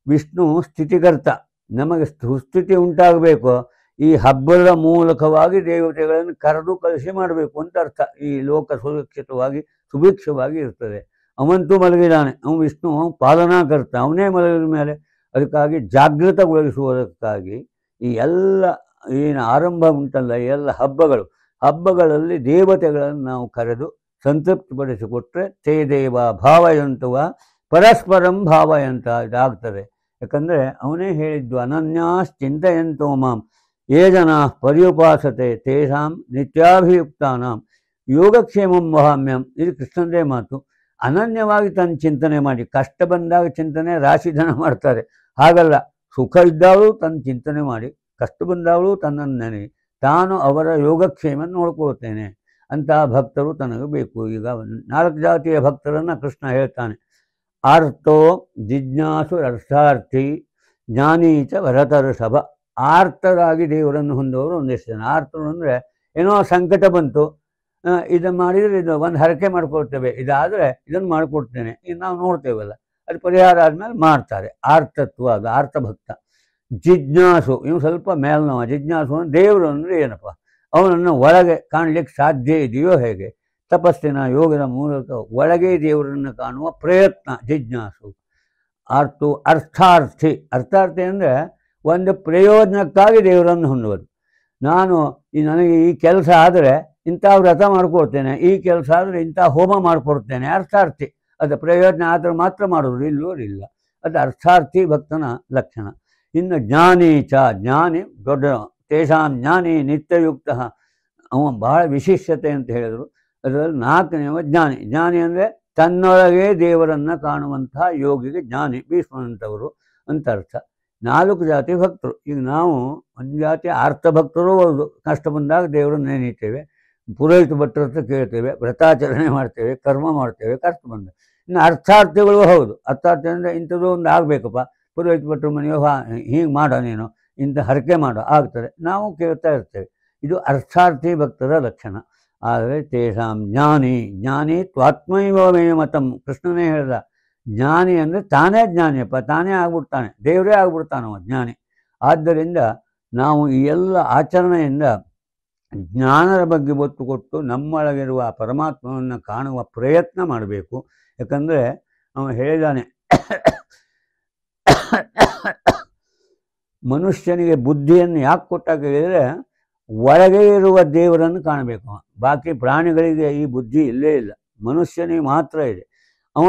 ವಿಷ್ಣು ಸ್ಥಿತಿಕರ್ತ. ನಮಗೆ ಸುಸ್ಥಿತಿ ಉಂಟಾಗಬೇಕು. ಈ ಹಬ್ಬದ ಮೂಲಕವಾಗಿ ದೇವತೆಗಳನ್ನು ಕರೆದು ಕಳಿಸಿ ಮಾಡಬೇಕು ಅಂತ ಅರ್ಥ. ಈ ಲೋಕ ಸುರಕ್ಷಿತವಾಗಿ ಸುಭಿಕ್ಷವಾಗಿ ಇರ್ತದೆ. ಅವಂತೂ ಮಲಗಿದಾನೆ, ಅವನು ವಿಷ್ಣು ಪಾಲನಾಕರ್ತ, ಅವನೇ ಮಲಗಿದ ಮೇಲೆ. ಅದಕ್ಕಾಗಿ ಜಾಗೃತಗೊಳಿಸುವುದಕ್ಕಾಗಿ ಈ ಎಲ್ಲ ಏನು ಆರಂಭ ಉಂಟಲ್ಲ, ಎಲ್ಲ ಹಬ್ಬಗಳಲ್ಲಿ ದೇವತೆಗಳನ್ನು ನಾವು ಕರೆದು ಸಂತೃಪ್ತಿಪಡಿಸಿಕೊಟ್ರೆ ತೇ ದೇವ ಭಾವಯಂತವ ಪರಸ್ಪರಂ ಭಾವಯಂತ ಇದಾಗ್ತದೆ. ಯಾಕಂದರೆ ಅವನೇ ಹೇಳಿದ್ದು ಅನನ್ಯಾಶ್ಚಿಂತಯಂತೋ ಮಾಂ ಯೇ ಜನಾ ಪರ್ಯುಪಾಸತೆ ತೇಷಾಂ ನಿತ್ಯಾಭಿಯುಕ್ತಾನಾಂ ಯೋಗಕ್ಷೇಮಂ ವಹಾಮ್ಯಂ. ಇದು ಕೃಷ್ಣಂದೇ ಮಾತು. ಅನನ್ಯವಾಗಿ ತನ್ನ ಚಿಂತನೆ ಮಾಡಿ, ಕಷ್ಟ ಬಂದಾಗ ಚಿಂತನೆ ರಾಶಿ ಜನ ಮಾಡ್ತಾರೆ. ಹಾಗಲ್ಲ, ಸುಖ ಇದ್ದಾಗಲೂ ತನ್ನ ಚಿಂತನೆ ಮಾಡಿ, ಕಷ್ಟ ಬಂದಾಗಲೂ ತನ್ನನ್ನು ನೆನೆ, ತಾನು ಅವರ ಯೋಗಕ್ಷೇಮ ನೋಡ್ಕೊಳ್ತೇನೆ ಅಂತಹ ಭಕ್ತರು ತನಗೆ ಬೇಕು. ಈಗ 4 ಜಾತಿಯ ಭಕ್ತರನ್ನು ಕೃಷ್ಣ ಹೇಳ್ತಾನೆ. ಆರ್ತೋ ಜಿಜ್ಞಾಸು ಅರ್ಥಾರ್ಥಿ ಜ್ಞಾನೀಚ ಭರತರ್ಷಭ. ಆರ್ತರಾಗಿ ದೇವರನ್ನು ಹೊಂದವರು ಒಂದಿಷ್ಟು ಜನ. ಆರ್ತರು ಅಂದರೆ ಏನೋ ಸಂಕಟ ಬಂತು, ಇದನ್ನು ಮಾಡಿದರೆ ಇದು ಒಂದು ಹರಕೆ ಮಾಡ್ಕೊಳ್ತೇವೆ, ಇದಾದರೆ ಇದನ್ನು ಮಾಡಿಕೊಡ್ತೇನೆ, ಇದು ನಾವು ನೋಡ್ತೇವಲ್ಲ, ಅದು ಪರಿಹಾರ ಆದಮೇಲೆ ಮಾಡ್ತಾರೆ. ಆರ್ತತ್ವ, ಅದು ಆರ್ತಭಕ್ತ. ಜಿಜ್ಞಾಸು, ಇವು ಸ್ವಲ್ಪ ಮೇಲ್ನವ. ಜಿಜ್ಞಾಸು ಅಂದರೆ ದೇವರು ಅಂದರೆ ಏನಪ್ಪ, ಅವನನ್ನು ಒಳಗೆ ಕಾಣಲಿಕ್ಕೆ ಸಾಧ್ಯ ಇದೆಯೋ ಹೇಗೆ, ತಪಸ್ಸಿನ ಯೋಗದ ಮೂಲಕ ಒಳಗೆ ದೇವರನ್ನು ಕಾಣುವ ಪ್ರಯತ್ನ ಜಿಜ್ಞಾಸು. ಅರ್ಥಾರ್ಥಿ. ಅರ್ಥಾರ್ಥಿ ಅಂದರೆ ಒಂದು ಪ್ರಯೋಜನಕ್ಕಾಗಿ ದೇವರನ್ನು ಹೊಂದುವುದು. ನನಗೆ ಈ ಕೆಲಸ ಆದರೆ ಇಂಥ ವ್ರತ ಮಾಡ್ಕೊಡ್ತೇನೆ, ಈ ಕೆಲಸ ಆದರೆ ಇಂಥ ಹೋಮ ಮಾಡಿಕೊಡ್ತೇನೆ, ಅರ್ಥಾರ್ಥಿ. ಅದು ಪ್ರಯೋಜನ ಆದರೆ ಮಾತ್ರ ಮಾಡೋದು, ಇಲ್ಲ. ಅದು ಅರ್ಥಾರ್ಥಿ ಭಕ್ತನ ಲಕ್ಷಣ. ಇನ್ನು ಜ್ಞಾನೀಚ, ಜ್ಞಾನಿ ದೊಡ್ಡ, ತೇಷಾಂ ಜ್ಞಾನಿ ನಿತ್ಯಯುಕ್ತ. ಅವ ಬಹಳ ವಿಶಿಷ್ಟತೆ ಅಂತ ಹೇಳಿದರು. ಅದರಲ್ಲಿ 4ನೆಯವ ಜ್ಞಾನಿ. ಜ್ಞಾನಿ ಅಂದರೆ ತನ್ನೊಳಗೆ ದೇವರನ್ನು ಕಾಣುವಂತಹ ಯೋಗಿಗೆ ಜ್ಞಾನಿ, ಭೀಷ್ಮನಂಥವರು ಅಂತ ಅರ್ಥ. 4 ಜಾತಿ ಭಕ್ತರು. ಈಗ ನಾವು ಒಂದು ಜಾತಿ ಆರ್ಥ ಭಕ್ತರು. ಹೌದು, ಕಷ್ಟ ಬಂದಾಗ ದೇವರನ್ನು ನೆನೀತೇವೆ, ಪುರೋಹಿತ ಭಟ್ರ ಹತ್ರ ಕೇಳ್ತೇವೆ, ವ್ರತಾಚರಣೆ ಮಾಡ್ತೇವೆ, ಕರ್ಮ ಮಾಡ್ತೇವೆ, ಕಷ್ಟ ಬಂದ. ಇನ್ನು ಅರ್ಥಾರ್ಥಿಗಳು ಹೌದು. ಅರ್ಥಾರ್ಥಿ ಅಂದರೆ ಇಂಥದ್ದು ಒಂದು ಆಗಬೇಕಪ್ಪ, ಪುರೋಹಿತ ಭಟ್ರ ಮನೆಯೋ ಹೀಗೆ ಮಾಡೋ, ನೀನು ಇಂಥ ಹರಕೆ ಮಾಡೋ, ಆಗ್ತದೆ, ನಾವು ಕೇಳ್ತಾ ಇರ್ತೇವೆ. ಇದು ಅರ್ಥಾರ್ಥಿ ಭಕ್ತರ ಲಕ್ಷಣ. ಆದರೆ ತೇಷಾಂ ಜ್ಞಾನಿ, ಜ್ಞಾನಿ ತ್ವಾತ್ಮೈವ ಮೇ ಮತಂ. ಕೃಷ್ಣನೇ ಹೇಳ್ದ, ಜ್ಞಾನಿ ಅಂದರೆ ತಾನೇ ಜ್ಞಾನಿಯಪ್ಪ, ತಾನೇ ಆಗ್ಬಿಡ್ತಾನೆ, ದೇವರೇ ಆಗ್ಬಿಡ್ತಾನವ ಜ್ಞಾನಿ. ಆದ್ದರಿಂದ ನಾವು ಈ ಎಲ್ಲ ಆಚರಣೆಯಿಂದ ಜ್ಞಾನದ ಬಗ್ಗೆ ಒತ್ತು ಕೊಟ್ಟು ನಮ್ಮೊಳಗಿರುವ ಪರಮಾತ್ಮವನ್ನು ಕಾಣುವ ಪ್ರಯತ್ನ ಮಾಡಬೇಕು. ಯಾಕಂದರೆ ಅವನು ಹೇಳಿದಾನೆ, ಮನುಷ್ಯನಿಗೆ ಬುದ್ಧಿಯನ್ನು ಯಾಕೆ ಕೊಟ್ಟಾಗ ಹೇಳಿದರೆ ಒಳಗೆ ಇರುವ ದೇವರನ್ನು ಕಾಣಬೇಕು. ಬಾಕಿ ಪ್ರಾಣಿಗಳಿಗೆ ಈ ಬುದ್ಧಿ ಇಲ್ಲೇ ಇಲ್ಲ, ಮನುಷ್ಯನಿಗೆ ಮಾತ್ರ ಇದೆ. ಅವ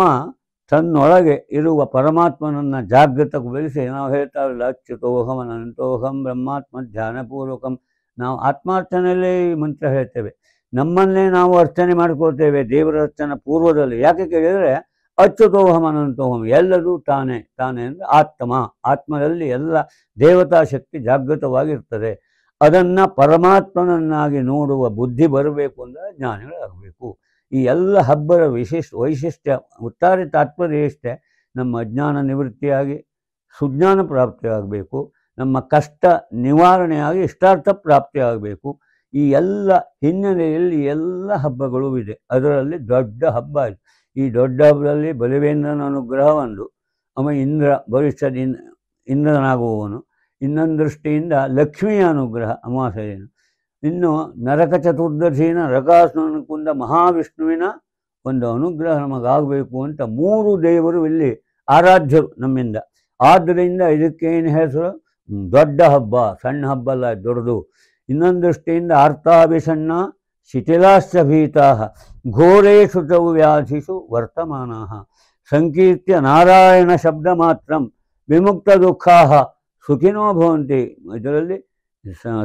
ತನ್ನೊಳಗೆ ಇರುವ ಪರಮಾತ್ಮನನ್ನು ಜಾಗೃತಗೊಳಿಸಿ, ನಾವು ಹೇಳ್ತಾವಲ್ಲ, ಅಚ್ಯುತೋಹಂ ಅನಂತೋಹಂ ಬ್ರಹ್ಮಾತ್ಮ ಧ್ಯಾನಪೂರ್ವಕಂ. ನಾವು ಆತ್ಮಾರ್ಥನೆಯಲ್ಲೇ ಈ ಮಂತ್ರ ಹೇಳ್ತೇವೆ, ನಮ್ಮನ್ನೇ ನಾವು ಅರ್ಚನೆ ಮಾಡ್ಕೊಳ್ತೇವೆ ದೇವರ ಅರ್ಚನೆ ಪೂರ್ವದಲ್ಲಿ. ಯಾಕೆ ಕೇಳಿದರೆ ಅಚ್ಯುತೋಹಂ ಅನಂತೋಹಂ, ಎಲ್ಲದೂ ತಾನೇ. ಅಂದರೆ ಆತ್ಮದಲ್ಲಿ ಎಲ್ಲ ದೇವತಾ ಶಕ್ತಿ ಜಾಗೃತವಾಗಿರ್ತದೆ. ಅದನ್ನು ಪರಮಾತ್ಮನನ್ನಾಗಿ ನೋಡುವ ಬುದ್ಧಿ ಬರಬೇಕು ಅಂದರೆ ಜ್ಞಾನಿಗಳಾಗಬೇಕು. ಈ ಎಲ್ಲ ಹಬ್ಬದ ವೈಶಿಷ್ಟ್ಯ, ಒಟ್ಟಾರೆ ತಾತ್ಪರ್ಯ ಇಷ್ಟೇ. ನಮ್ಮ ಅಜ್ಞಾನ ನಿವೃತ್ತಿಯಾಗಿ ಸುಜ್ಞಾನ ಪ್ರಾಪ್ತಿಯಾಗಬೇಕು, ನಮ್ಮ ಕಷ್ಟ ನಿವಾರಣೆಯಾಗಿ ಇಷ್ಟಾರ್ಥ ಪ್ರಾಪ್ತಿಯಾಗಬೇಕು. ಈ ಎಲ್ಲ ಹಿನ್ನೆಲೆಯಲ್ಲಿ ಎಲ್ಲ ಹಬ್ಬಗಳು ಇದೆ. ಅದರಲ್ಲಿ ದೊಡ್ಡ ಹಬ್ಬ ಇದು. ಈ ದೊಡ್ಡ ಹಬ್ಬದಲ್ಲಿ ಬಲಿವೇಂದ್ರನ ಅನುಗ್ರಹ ಒಂದು, ಅವ ಭವಿಷ್ಯದ ಇಂದ್ರನಾಗುವವನು. ಇನ್ನೊಂದು ದೃಷ್ಟಿಯಿಂದ ಲಕ್ಷ್ಮಿಯ ಅನುಗ್ರಹ ಅಮಾವಾಸ್ಯೆಯನ್ನು. ಇನ್ನು ನರಕ ಚತುರ್ದಶಿನ ನರಕಾಸುರನ ಕೊಂದ ಮಹಾವಿಷ್ಣುವಿನ ಒಂದು ಅನುಗ್ರಹ ನಮಗಾಗಬೇಕು ಅಂತ 3 ದೇವರು ಇಲ್ಲಿ ಆರಾಧ್ಯರು ನಮ್ಮಿಂದ. ಆದ್ದರಿಂದ ಇದಕ್ಕೇನು ಹೆಸರು, ದೊಡ್ಡ ಹಬ್ಬ, ಸಣ್ಣ ಹಬ್ಬ ಅಲ್ಲ, ದೊಡ್ಡದು. ಇನ್ನೊಂದು ದೃಷ್ಟಿಯಿಂದ ಆರ್ತಾಭಿಷಣ್ಣ ಶಿಥಿಲಾಶ್ಚ ಭೀತಾ ಘೋರೇಷು ಚ ವ್ಯಾಧಿಷು ವರ್ತಮಾನಾ ಸಂಕೀರ್ತ್ಯ ನಾರಾಯಣ ಶಬ್ದ ಮಾತ್ರಂ ವಿಮುಕ್ತ ದುಃಖಾ ಸುಖಿನೋ ಭವಂತಿ. ಇದರಲ್ಲಿ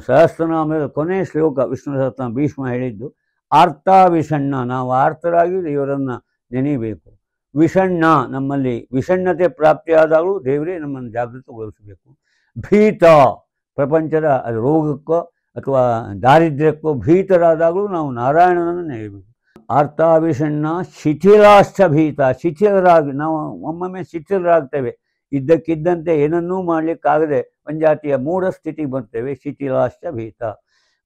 ಸಹಸ್ರನಾಮದ ಕೊನೆಯ ಶ್ಲೋಕ ವಿಷ್ಣು ಸಹಸ್ರನಾಮ ಭೀಷ್ಮ ಹೇಳಿದ್ದು. ಆರ್ತಾವಿಷಣ್ಣ, ನಾವು ಆರ್ತರಾಗಿ ದೇವರನ್ನು ನೆನೆಯಬೇಕು. ವಿಷಣ್ಣ, ನಮ್ಮಲ್ಲಿ ವಿಷಣ್ಣತೆ ಪ್ರಾಪ್ತಿಯಾದಾಗಲೂ ದೇವರೇ ನಮ್ಮನ್ನು ಜಾಗೃತಗೊಳಿಸಬೇಕು. ಭೀತ, ಪ್ರಪಂಚದ ಅದು ರೋಗಕ್ಕೋ ಅಥವಾ ದಾರಿದ್ರ್ಯಕ್ಕೋ ಭೀತರಾದಾಗಲೂ ನಾವು ನಾರಾಯಣನನ್ನು ನೆನೆಯಬೇಕು. ಆರ್ತಾವಿಷಣ್ಣ ಶಿಥಿಲಾಶ್ಚ ಭೀತ, ಶಿಥಿಲರಾಗಿ ನಾವು ಒಮ್ಮೊಮ್ಮೆ ಶಿಥಿಲರಾಗ್ತೇವೆ, ಇದ್ದಕ್ಕಿದ್ದಂತೆ ಏನನ್ನೂ ಮಾಡಲಿಕ್ಕಾಗದೆ ಒಂದು ಜಾತಿಯ ಮೂಢ ಸ್ಥಿತಿಗೆ ಬರ್ತೇವೆ. ಶಿಥಿಲಾಶ್ಚ ಭೀತ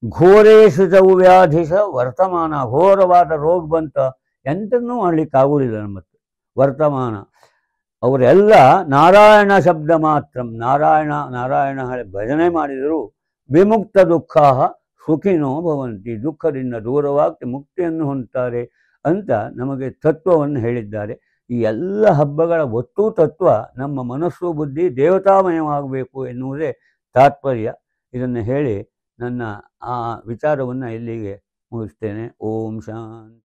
ಘೋರೇಶು ಚ ವ್ಯಾಧಿಷ ವರ್ತಮಾನ, ಘೋರವಾದ ರೋಗ ಬಂತ ಎಂಥನ್ನೂ ಮಾಡಲಿಕ್ಕಾಗುವುದಿಲ್ಲ ನಮ್ಮ ವರ್ತಮಾನ. ಅವರೆಲ್ಲ ನಾರಾಯಣ ಶಬ್ದ ಮಾತ್ರ, ನಾರಾಯಣ ಭಜನೆ ಮಾಡಿದರೂ ವಿಮುಕ್ತ ದುಃಖ ಸುಖಿನೋ ಭವಂತಿ, ದುಃಖದಿಂದ ದೂರವಾಗಿ ಮುಕ್ತಿಯನ್ನು ಹೊಂದುತ್ತಾರೆ ಅಂತ ನಮಗೆ ತತ್ವವನ್ನು ಹೇಳಿದ್ದಾರೆ. ಈ ಎಲ್ಲ ಹಬ್ಬಗಳ ಒಟ್ಟು ತತ್ವ ನಮ್ಮ ಮನಸ್ಸು ಬುದ್ಧಿ ದೇವತಾಮಯವಾಗಬೇಕು ಎನ್ನುವುದೇ ತಾತ್ಪರ್ಯ. ಇದನ್ನು ಹೇಳಿ ನನ್ನ ಆ ವಿಚಾರವನ್ನು ಇಲ್ಲಿಗೆ ಮುಗಿಸ್ತೇನೆ. ಓಂ ಶಾಂತಿ.